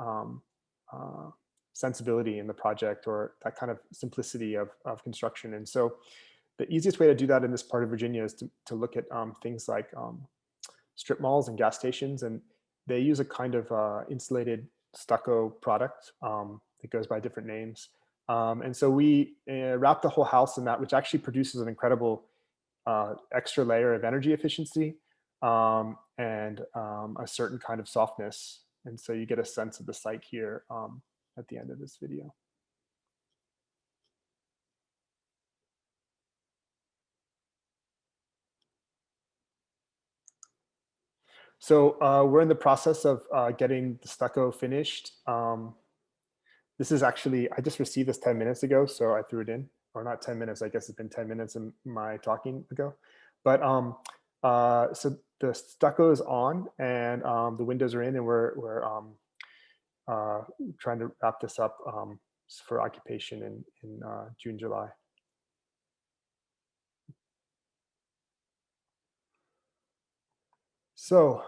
sensibility in the project, or that kind of simplicity of construction. And so the easiest way to do that in this part of Virginia is to look at things like strip malls and gas stations. And they use a kind of insulated stucco product that goes by different names. And so we wrap the whole house in that, which actually produces an incredible extra layer of energy efficiency and a certain kind of softness. And so you get a sense of the site here at the end of this video. So we're in the process of getting the stucco finished. This is actually, I just received this 10 minutes ago, so I threw it in. Or not 10 minutes, I guess it's been 10 minutes in my talking ago. But so the stucco is on, and the windows are in, and we're trying to wrap this up for occupation in June, July. So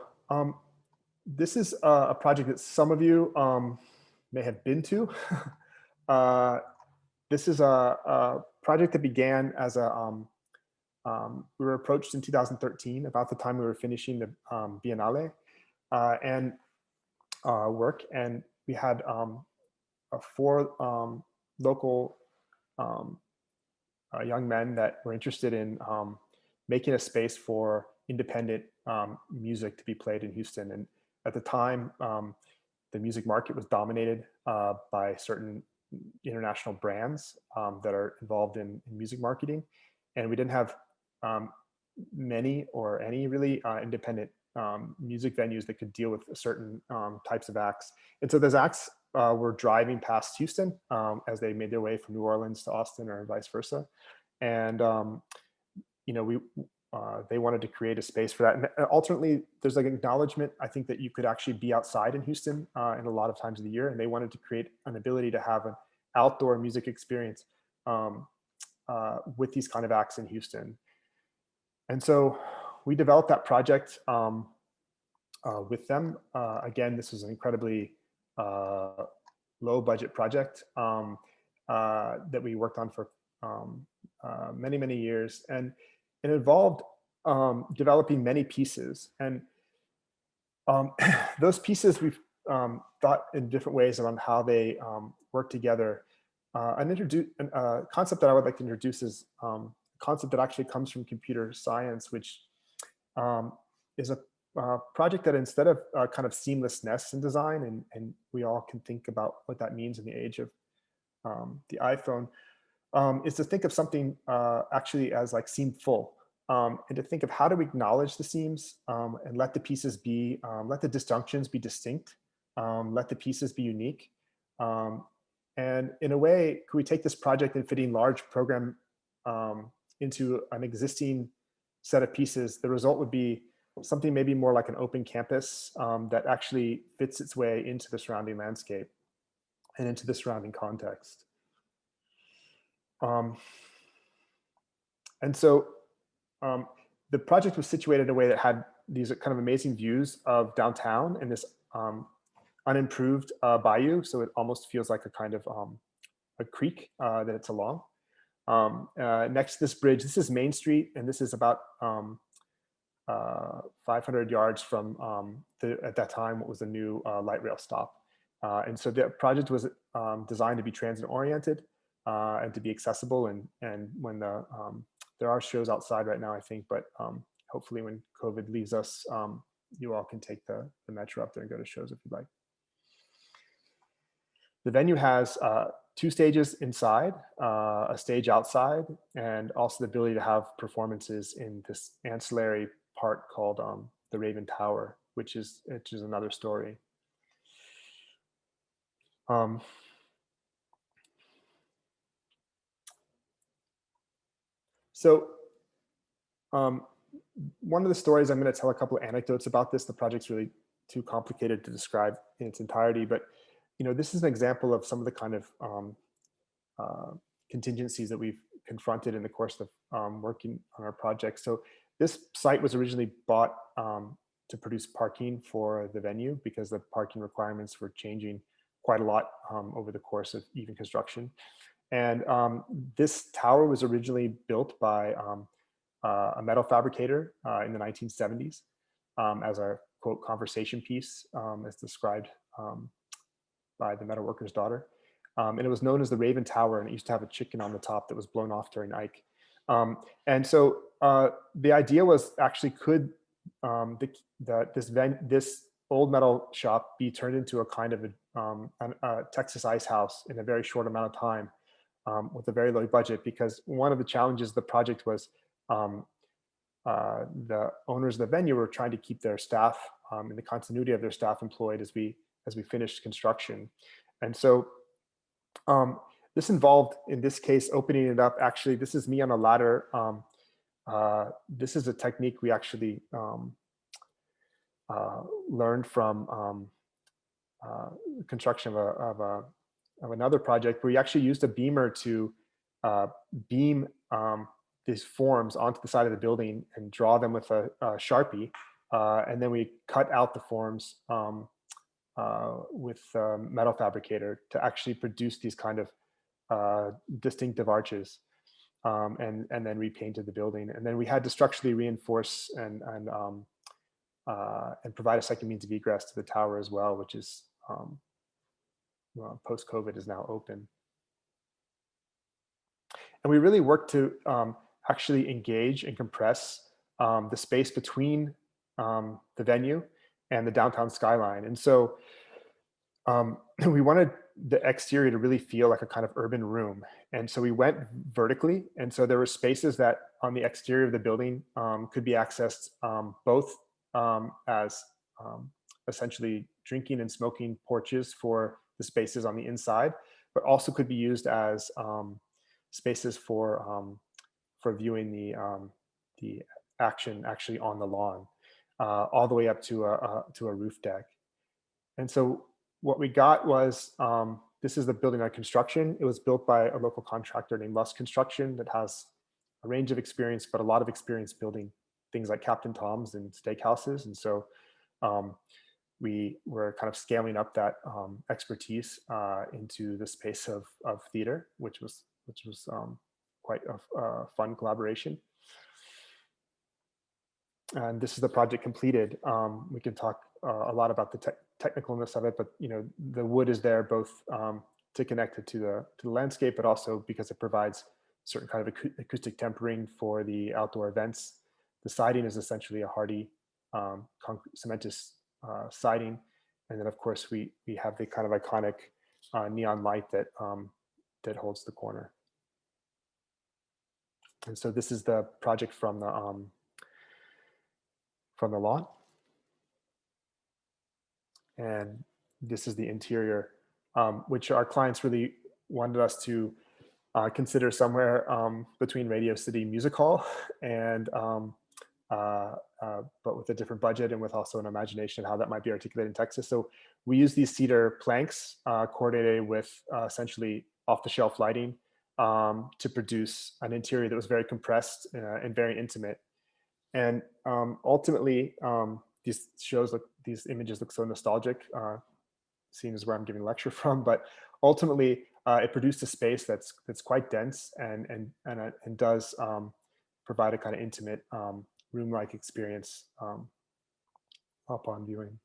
this is a project that some of you may have been to. This is a project that began as we were approached in 2013, about the time we were finishing the Biennale and work. And we had 4 local young men that were interested in making a space for independent music to be played in Houston. And at the time, the music market was dominated by certain international brands that are involved in music marketing. And we didn't have many or any really independent music venues that could deal with certain types of acts. And so those acts were driving past Houston as they made their way from New Orleans to Austin, or vice versa. And they wanted to create a space for that. And ultimately, there's like an acknowledgement, I think, that you could actually be outside in Houston in a lot of times of the year. And they wanted to create an ability to have an outdoor music experience with these kind of acts in Houston. And so we developed that project with them. Again, this was an incredibly low budget project that we worked on for many, many years. And it involved developing many pieces. And those pieces we've thought in different ways around how they work together. A concept that I would like to introduce is a concept that actually comes from computer science, which is a project that, instead of kind of seamlessness in design, and we all can think about what that means in the age of the iPhone, is to think of something actually as like seamful, and to think of how to acknowledge the seams and let the pieces be, let the disjunctions be distinct, let the pieces be unique, And in a way, could we take this project and fitting large program into an existing set of pieces? The result would be something maybe more like an open campus that actually fits its way into the surrounding landscape and into the surrounding context. And so the project was situated in a way that had these kind of amazing views of downtown and this unimproved bayou. So it almost feels like a kind of a creek that it's along. Next to this bridge, this is Main Street, and this is about 500 yards from at that time, what was the new light rail stop. And so the project was designed to be transit oriented and to be accessible. And when there are shows outside right now, I think, but hopefully when COVID leaves us, you all can take the metro up there and go to shows if you'd like. The venue has 2 stages inside, a stage outside, and also the ability to have performances in this ancillary part called the Raven Tower, which is another story. So one of the stories, I'm going to tell a couple of anecdotes about this. The project's really too complicated to describe in its entirety, but this is an example of some of the kind of contingencies that we've confronted in the course of working on our project. So this site was originally bought to produce parking for the venue because the parking requirements were changing quite a lot over the course of even construction. And this tower was originally built by a metal fabricator in the 1970s as a, quote, conversation piece, as described by the metalworker's daughter. And it was known as the Raven Tower, and it used to have a chicken on the top that was blown off during Ike. And so the idea was actually, could this old metal shop be turned into a kind of a Texas ice house in a very short amount of time with a very low budget? Because one of the challenges of the project was the owners of the venue were trying to keep their staff and the continuity of their staff employed as we finished construction. And so this involved, in this case, opening it up. Actually, this is me on a ladder. This is a technique we actually learned from construction of another project, where we actually used a beamer to beam these forms onto the side of the building and draw them with a Sharpie. And then we cut out the forms with a metal fabricator to actually produce these kind of distinctive arches, and then repainted the building. And then we had to structurally reinforce and provide a second means of egress to the tower as well, which is post-COVID is now open. And we really worked to actually engage and compress the space between the venue and the downtown skyline. And so we wanted the exterior to really feel like a kind of urban room. And so we went vertically. And so there were spaces that on the exterior of the building could be accessed both as essentially drinking and smoking porches for the spaces on the inside, but also could be used as spaces for viewing the action actually on the lawn, all the way up to a roof deck. And so what we got was, this is the building under construction. It was built by a local contractor named Lusk Construction that has a range of experience, but a lot of experience building things like Captain Tom's and steakhouses. And so we were kind of scaling up that expertise into the space of theater, which was quite a fun collaboration. And this is the project completed. We can talk a lot about the technicalness of it, but the wood is there both to connect it to the landscape, but also because it provides certain kind of acoustic tempering for the outdoor events. The siding is essentially a hardy cementous siding, and then of course we have the kind of iconic neon light that holds the corner. And so this is the project from the lawn. And this is the interior, which our clients really wanted us to consider somewhere between Radio City Music Hall and but with a different budget and with also an imagination of how that might be articulated in Texas. So we use these cedar planks coordinated with essentially off-the-shelf lighting to produce an interior that was very compressed and very intimate. And ultimately, these images look so nostalgic, seeing as where I'm giving a lecture from. But ultimately, it produced a space that's quite dense and does provide a kind of intimate room-like experience upon viewing.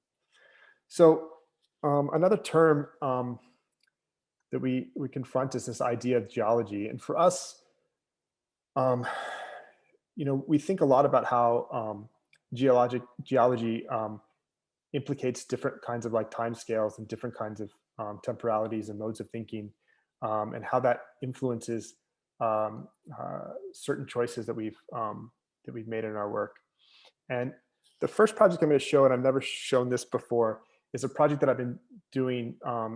So another term that we confront is this idea of geology. And for us, we think a lot about how geology implicates different kinds of like timescales and different kinds of temporalities and modes of thinking, and how that influences certain choices that we've made in our work. And the first project I'm going to show, and I've never shown this before, is a project that I've been doing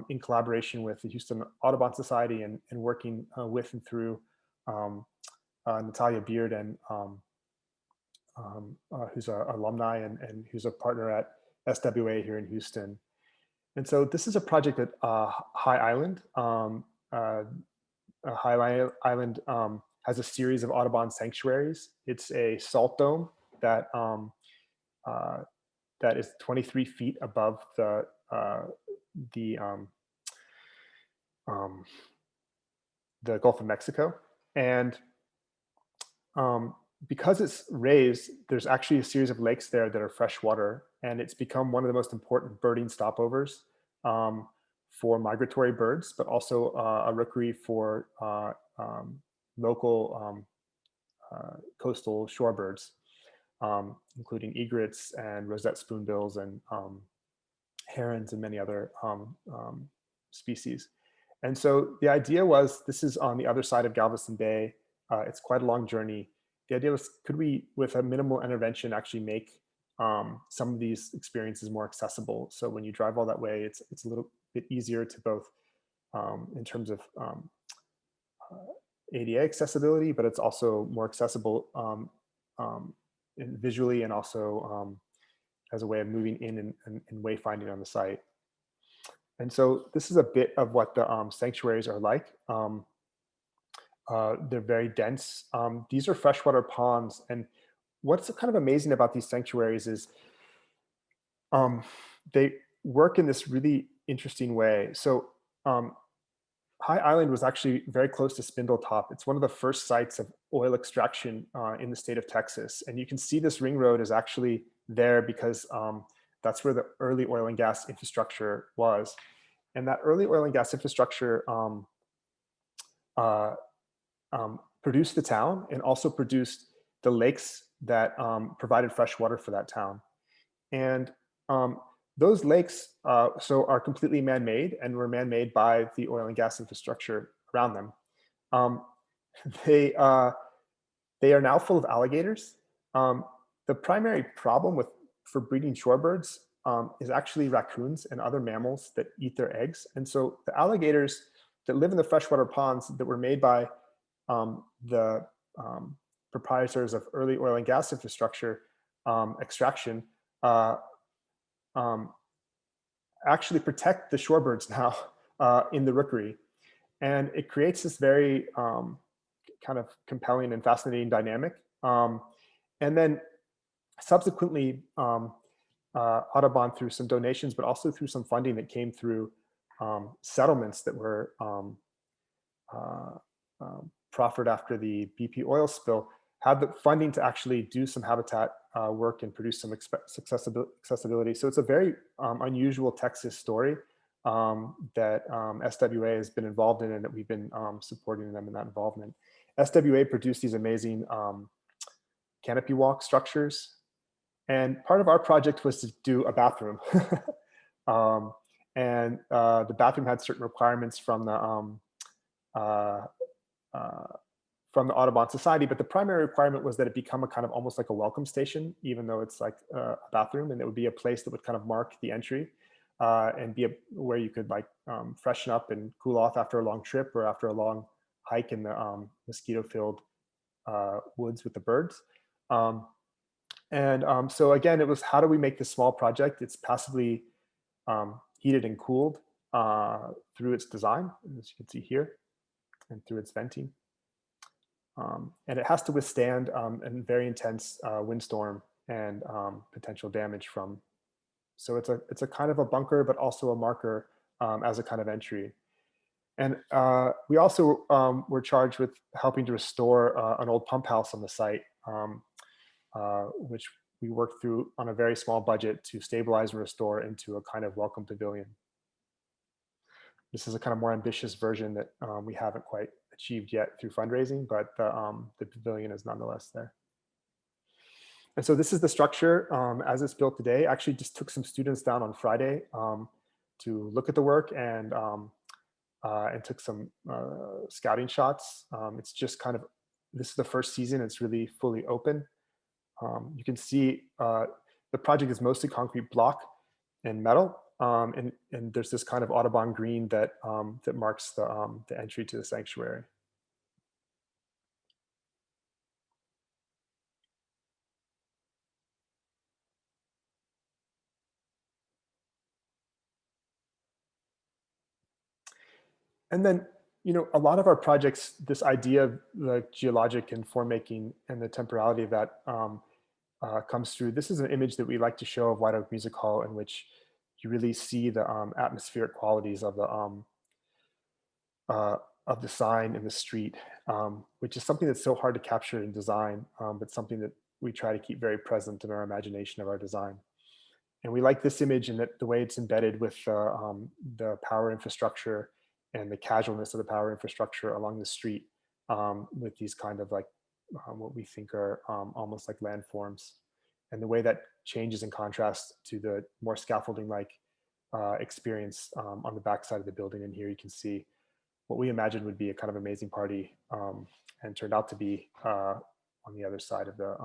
in collaboration with the Houston Audubon Society and working with and through Natalia Beard, and who's an alumni and who's a partner at SWA here in Houston. And so this is a project at High Island. High Island has a series of Audubon sanctuaries. It's a salt dome that that is 23 feet above the Gulf of Mexico. And because it's raised, there's actually a series of lakes there that are freshwater, and it's become one of the most important birding stopovers for migratory birds, but also a rookery for local coastal shorebirds, including egrets and rosette spoonbills and herons and many other species. And so the idea was, this is on the other side of Galveston Bay. It's quite a long journey. The idea was, could we, with a minimal intervention, actually make some of these experiences more accessible? So when you drive all that way, it's a little bit easier to both, in terms of ADA accessibility, but it's also more accessible visually, and also as a way of moving in and wayfinding on the site. And so this is a bit of what the sanctuaries are like. They're very dense. These are freshwater ponds. And what's kind of amazing about these sanctuaries is they work in this really interesting way. So High Island was actually very close to Spindletop. It's one of the first sites of oil extraction in the state of Texas. And you can see this ring road is actually there because that's where the early oil and gas infrastructure was. And that early oil and gas infrastructure produced the town, and also produced the lakes that provided fresh water for that town. And those lakes are completely man-made, and were man-made by the oil and gas infrastructure around them. They are now full of alligators. The primary problem for breeding shorebirds is actually raccoons and other mammals that eat their eggs. And so the alligators that live in the freshwater ponds that were made by the proprietors of early oil and gas infrastructure extraction actually protect the shorebirds now in the rookery. And it creates this very kind of compelling and fascinating dynamic. And then subsequently, Audubon, through some donations, but also through some funding that came through settlements that were proffered after the BP oil spill, had the funding to actually do some habitat work and produce some accessibility. So it's a very unusual Texas story that SWA has been involved in, and that we've been supporting them in that involvement. SWA produced these amazing canopy walk structures. And part of our project was to do a bathroom. And the bathroom had certain requirements from the Audubon Society, but the primary requirement was that it become a kind of almost like a welcome station, even though it's like a bathroom, and it would be a place that would kind of mark the entry. and be where you could like freshen up and cool off after a long trip or after a long hike in the mosquito-filled woods with the birds. So again, it was how do we make this small project? It's passively heated and cooled through its design, as you can see here, and through its venting. And it has to withstand a very intense windstorm and potential damage from. So it's a kind of a bunker, but also a marker as a kind of entry. And we also were charged with helping to restore an old pump house on the site, which we worked through on a very small budget to stabilize and restore into a kind of welcome pavilion. This is a kind of more ambitious version that we haven't quite achieved yet through fundraising, but the pavilion is nonetheless there. And so this is the structure as it's built today. Actually just took some students down on Friday to look at the work and took some scouting shots. It's just kind of, this is the first season, it's really fully open. You can see the project is mostly concrete block and metal. And there's this kind of Audubon green that that marks the entry to the sanctuary. And then, you know, a lot of our projects, this idea of the geologic and form making and the temporality of that comes through. This is an image that we like to show of White Oak Music Hall, in which you really see the atmospheric qualities of the sign in the street, which is something that's so hard to capture in design, but something that we try to keep very present in our imagination of our design. And we like this image in that the way it's embedded with the power infrastructure and the casualness of the power infrastructure along the street, with these kind of like what we think are almost like landforms, and the way that changes in contrast to the more scaffolding-like experience on the backside of the building. And here you can see what we imagined would be a kind of amazing party, and turned out to be on the other side of the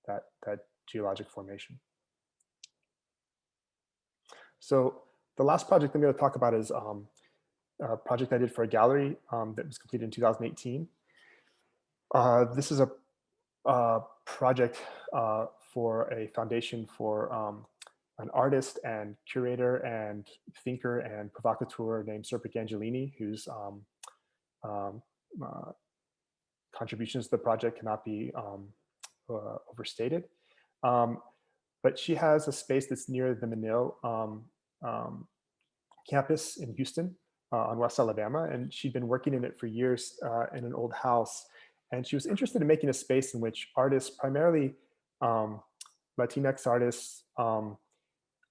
that geologic formation. So the last project I'm going to talk about is a project I did for a gallery that was completed in 2018. This is a project for a foundation for an artist and curator and thinker and provocateur named Serpic Angelini, whose contributions to the project cannot be overstated. But she has a space that's near the Manil campus in Houston on West Alabama, and she'd been working in it for years in an old house. And she was interested in making a space in which artists, primarily Latinx artists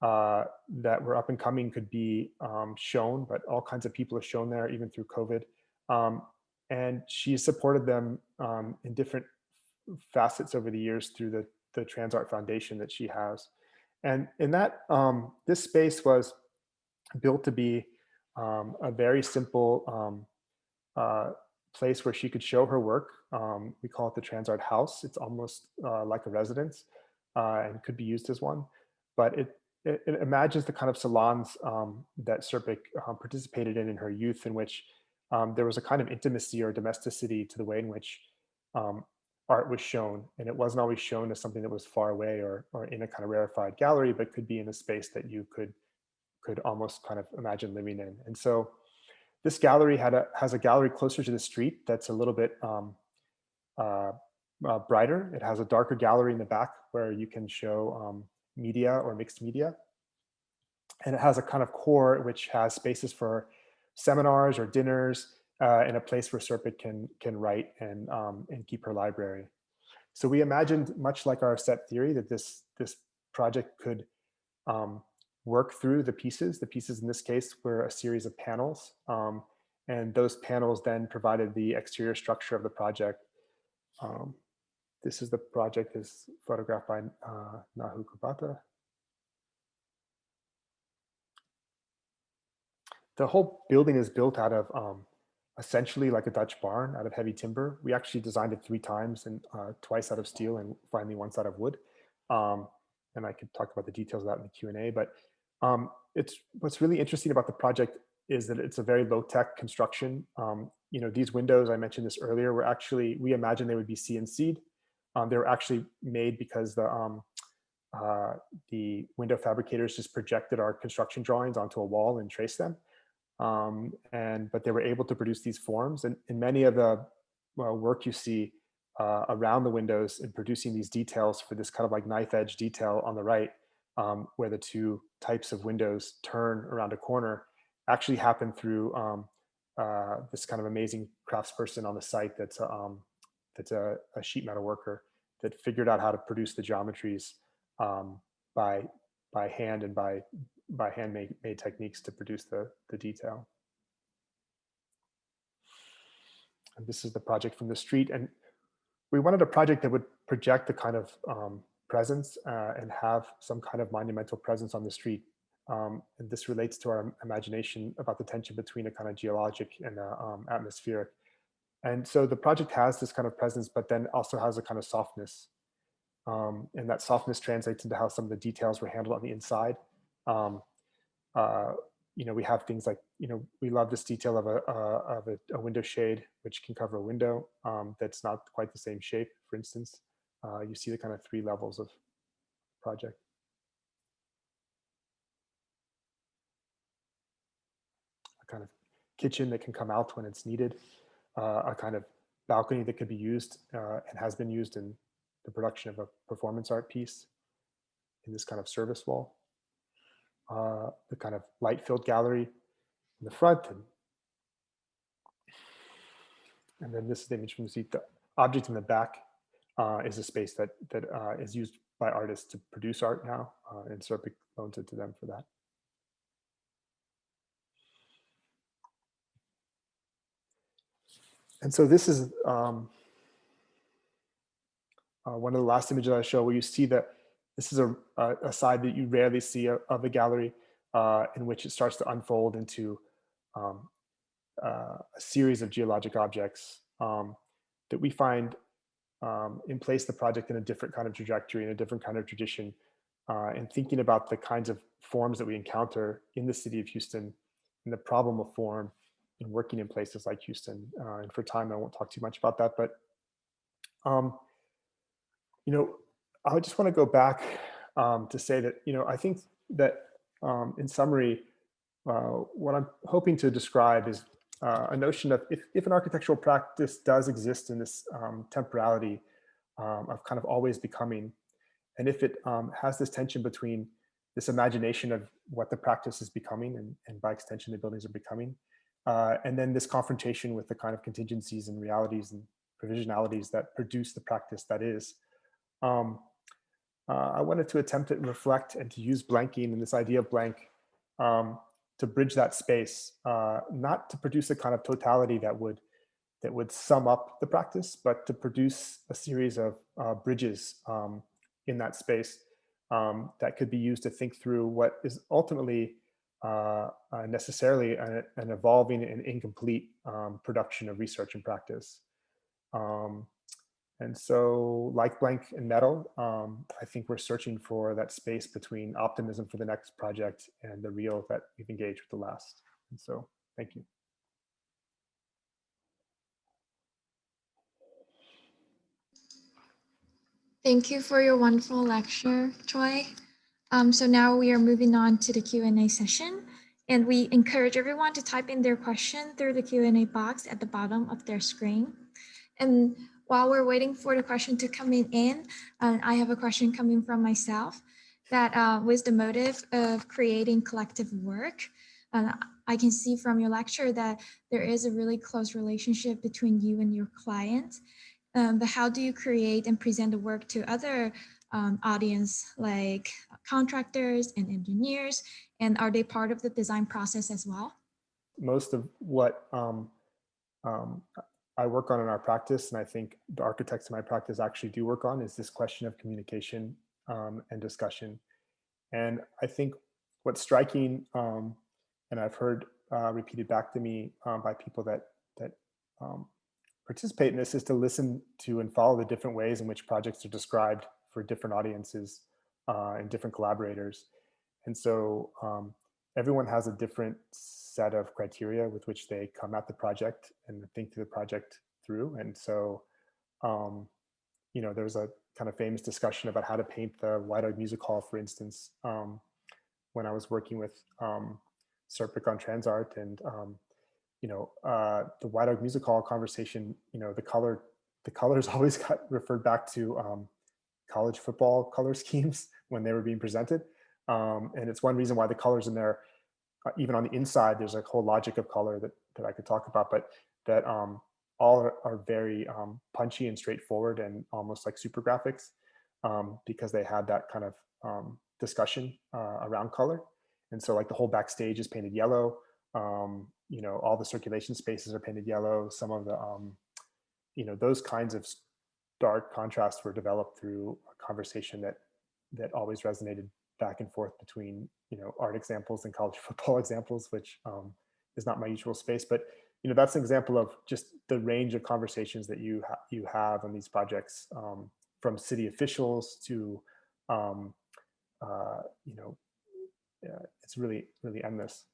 that were up and coming, could be shown, but all kinds of people are shown there, even through COVID. And she supported them in different facets over the years through the TransArt Foundation that she has. And in that, this space was built to be a very simple place where she could show her work. We call it the TransArt House. It's almost like a residence and could be used as one. But it imagines the kind of salons that Serpic participated in her youth, in which there was a kind of intimacy or domesticity to the way in which art was shown. And it wasn't always shown as something that was far away or in a kind of rarefied gallery, but could be in a space that you could almost kind of imagine living in. And so this gallery has a gallery closer to the street that's a little bit brighter. It has a darker gallery in the back where you can show media or mixed media. And it has a kind of core which has spaces for seminars or dinners, and a place where Serpic can write and keep her library. So we imagined, much like our set theory, that this project could work through the pieces. The pieces in this case were a series of panels, and those panels then provided the exterior structure of the project. This is the project, is photographed by Nahu Kubata. The whole building is built out of essentially like a Dutch barn, out of heavy timber. We actually designed it 3 times, and twice out of steel and finally once out of wood. And I could talk about the details of that in the Q&A, but What's really interesting about the project is that it's a very low tech construction. These windows, I mentioned this earlier, were actually, we imagined they would be CNC'd. They were actually made because the window fabricators just projected our construction drawings onto a wall and traced them. But they were able to produce these forms, and many of the work you see around the windows in producing these details for this kind of like knife edge detail on the right, where the two types of windows turn around a corner, actually happened through this kind of amazing craftsperson on the site that's a sheet metal worker that figured out how to produce the geometries by hand and by handmade techniques to produce the detail. And this is the project from the street. And we wanted a project that would project the kind of presence and have some kind of monumental presence on the street. And this relates to our imagination about the tension between a kind of geologic and atmospheric. And so the project has this kind of presence, but then also has a kind of softness. And that softness translates into how some of the details were handled on the inside. We have things like, we love this detail of a window shade, which can cover a window that's not quite the same shape, for instance. You see the kind of 3 levels of project. A kind of kitchen that can come out when it's needed, a kind of balcony that could be used and has been used in the production of a performance art piece in this kind of service wall. The kind of light-filled gallery in the front, and then this is the image from the seat. The object in the back is a space that is used by artists to produce art now, and so it loans it to them for that. And so this is one of the last images I show, where you see that this is a side that you rarely see of the gallery, in which it starts to unfold into a series of geologic objects that we find in place the project in a different kind of trajectory, in a different kind of tradition, and thinking about the kinds of forms that we encounter in the city of Houston and the problem of form in working in places like Houston. And for time, I won't talk too much about that, but I just want to go back to say that, I think that in summary, what I'm hoping to describe is a notion of if an architectural practice does exist in this temporality of kind of always becoming, and if it has this tension between this imagination of what the practice is becoming, and by extension, the buildings are becoming, and then this confrontation with the kind of contingencies and realities and provisionalities that produce the practice that is. I wanted to attempt to reflect and to use blanking and this idea of blank to bridge that space, not to produce a kind of totality that would sum up the practice, but to produce a series of bridges in that space that could be used to think through what is ultimately necessarily an evolving and incomplete production of research and practice. And so, like blank and metal, I think we're searching for that space between optimism for the next project and the real that we've engaged with the last. And so, thank you. Thank you for your wonderful lecture, Troy. So now we are moving on to the Q&A session, and we encourage everyone to type in their question through the Q&A box at the bottom of their screen. And while we're waiting for the question to come in, I have a question coming from myself that was the motive of creating collective work. I can see from your lecture that there is a really close relationship between you and your client. But how do you create and present the work to other audience like contractors and engineers? And are they part of the design process as well? Most of what I work on in our practice, and I think the architects in my practice actually do work on, is this question of communication and discussion. And I think what's striking, and I've heard repeated back to me by people that participate in this, is to listen to and follow the different ways in which projects are described for different audiences and different collaborators. And so everyone has a different set of criteria with which they come at the project and think through the project through. And so, you know, there's a kind of famous discussion about how to paint the White Oak Music Hall, for instance, when I was working with Serpic on Transart. And you know, the White Oak Music Hall conversation, you know, the colors always got referred back to college football color schemes when they were being presented. And it's one reason why the colors in there, even on the inside, there's a whole logic of color that I could talk about, but that all are very punchy and straightforward and almost like super graphics, because they had that kind of discussion around color. And so like the whole backstage is painted yellow. You know, all the circulation spaces are painted yellow. Some of the, you know, those kinds of stark contrasts were developed through a conversation that always resonated back and forth between, you know, art examples and college football examples, which is not my usual space. But, you know, that's an example of just the range of conversations that you have on these projects, from city officials to, you know, it's really, really endless.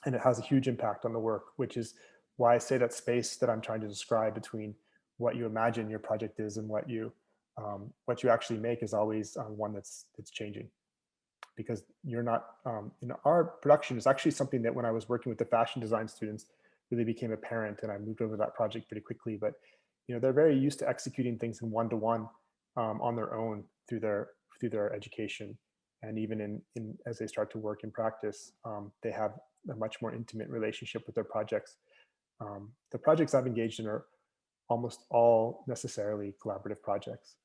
And it has a huge impact on the work, which is why I say that space that I'm trying to describe between what you imagine your project is and what you actually make is always one that's changing. Because you're not, you know, our production is actually something that when I was working with the fashion design students really became apparent, and I moved over that project pretty quickly. But, you know, they're very used to executing things in one-to-one on their own through their education. And even in as they start to work in practice, they have a much more intimate relationship with their projects. The projects I've engaged in are almost all necessarily collaborative projects.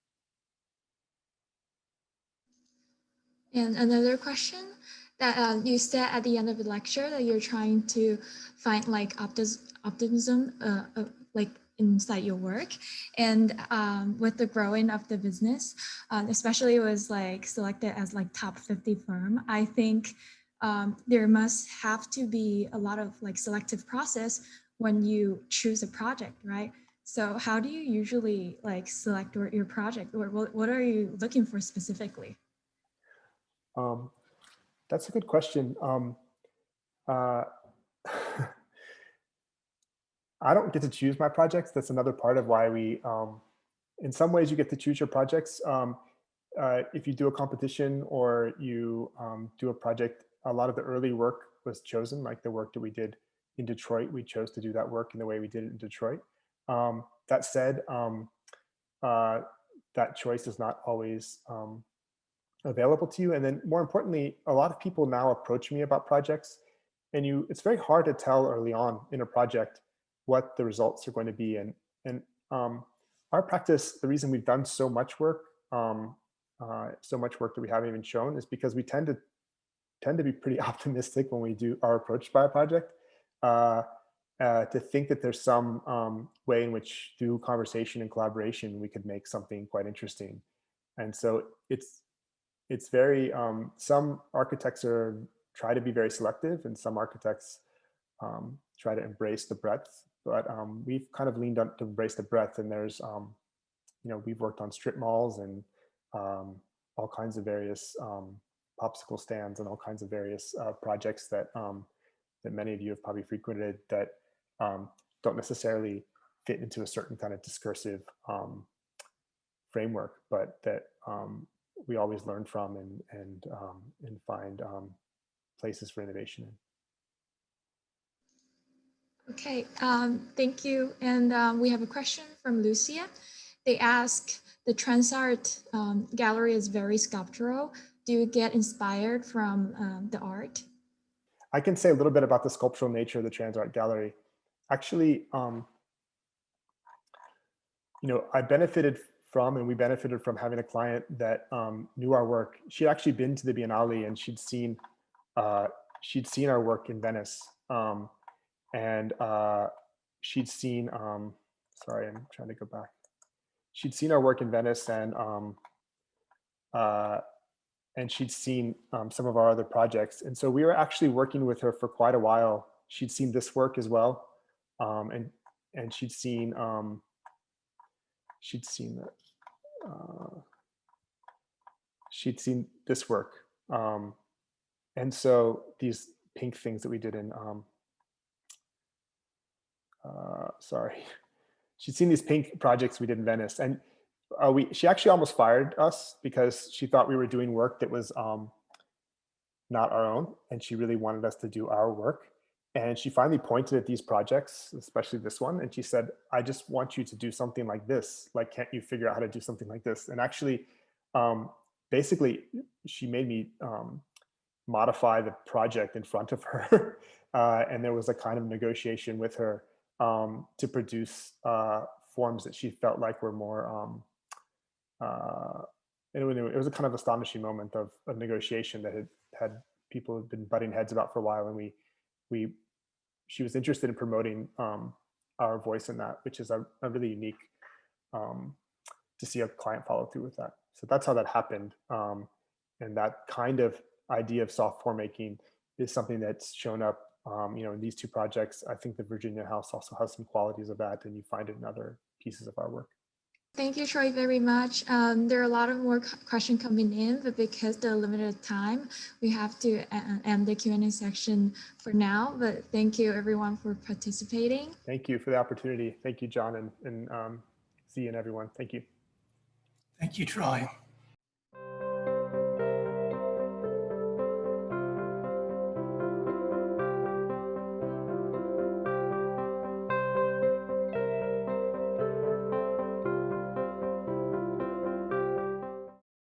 And another question that you said at the end of the lecture that you're trying to find like optimism like inside your work. And with the growing of the business, especially it was like selected as like top 50 firm, I think there must have to be a lot of like selective process when you choose a project, right? So how do you usually like select your project, or what are you looking for specifically? That's a good question. Uh, I don't get to choose my projects. That's another part of why we, in some ways you get to choose your projects. If you do a competition or you do a project, a lot of the early work was chosen, like the work that we did in Detroit. We chose to do that work in the way we did it in Detroit. That said, that choice is not always available to you. And then more importantly, a lot of people now approach me about projects, and it's very hard to tell early on in a project what the results are going to be. And our practice, the reason we've done so much work, so much work that we haven't even shown, is because we tend to be pretty optimistic when we are approached by a project, to think that there's some way in which through conversation and collaboration we could make something quite interesting. And so it's very, some architects try to be very selective, and some architects try to embrace the breadth. But we've kind of leaned on to embrace the breadth. And there's, you know, we've worked on strip malls and all kinds of various popsicle stands and all kinds of various projects that that many of you have probably frequented that don't necessarily fit into a certain kind of discursive framework, but that we always learn from and find places for innovation in. Okay, thank you. And we have a question from Lucia. They ask, the Transart gallery is very sculptural. Do you get inspired from the art? I can say a little bit about the sculptural nature of the Transart gallery. Actually, you know, I benefited from, and we benefited from having a client that knew our work. She'd actually been to the Biennale, and she'd seen our work in Venice. And she'd seen, sorry, I'm trying to go back. She'd seen our work in Venice, and she'd seen some of our other projects. And so we were actually working with her for quite a while. She'd seen this work as well. And she'd seen this work. And so these pink things that we did in, sorry, she'd seen these pink projects we did in Venice, and she actually almost fired us because she thought we were doing work that was not our own, and she really wanted us to do our work. And she finally pointed at these projects, especially this one, and she said, I just want you to do something like this. Like, can't you figure out how to do something like this? And actually, basically, she made me modify the project in front of her. And there was a kind of negotiation with her to produce forms that she felt like were more, anyway, it was a kind of astonishing moment of negotiation that had people had been butting heads about for a while. And she was interested in promoting our voice in that, which is a really unique to see a client follow through with that. So that's how that happened. And that kind of idea of soft form making is something that's shown up, in these two projects. I think the Virginia house also has some qualities of that, and you find it in other pieces of our work. Thank you, Troy, very much. There are a lot of more questions coming in, but because the limited time, we have to end the Q&A section for now. But thank you, everyone, for participating. Thank you for the opportunity. Thank you, John, and Z and everyone. Thank you. Thank you, Troy.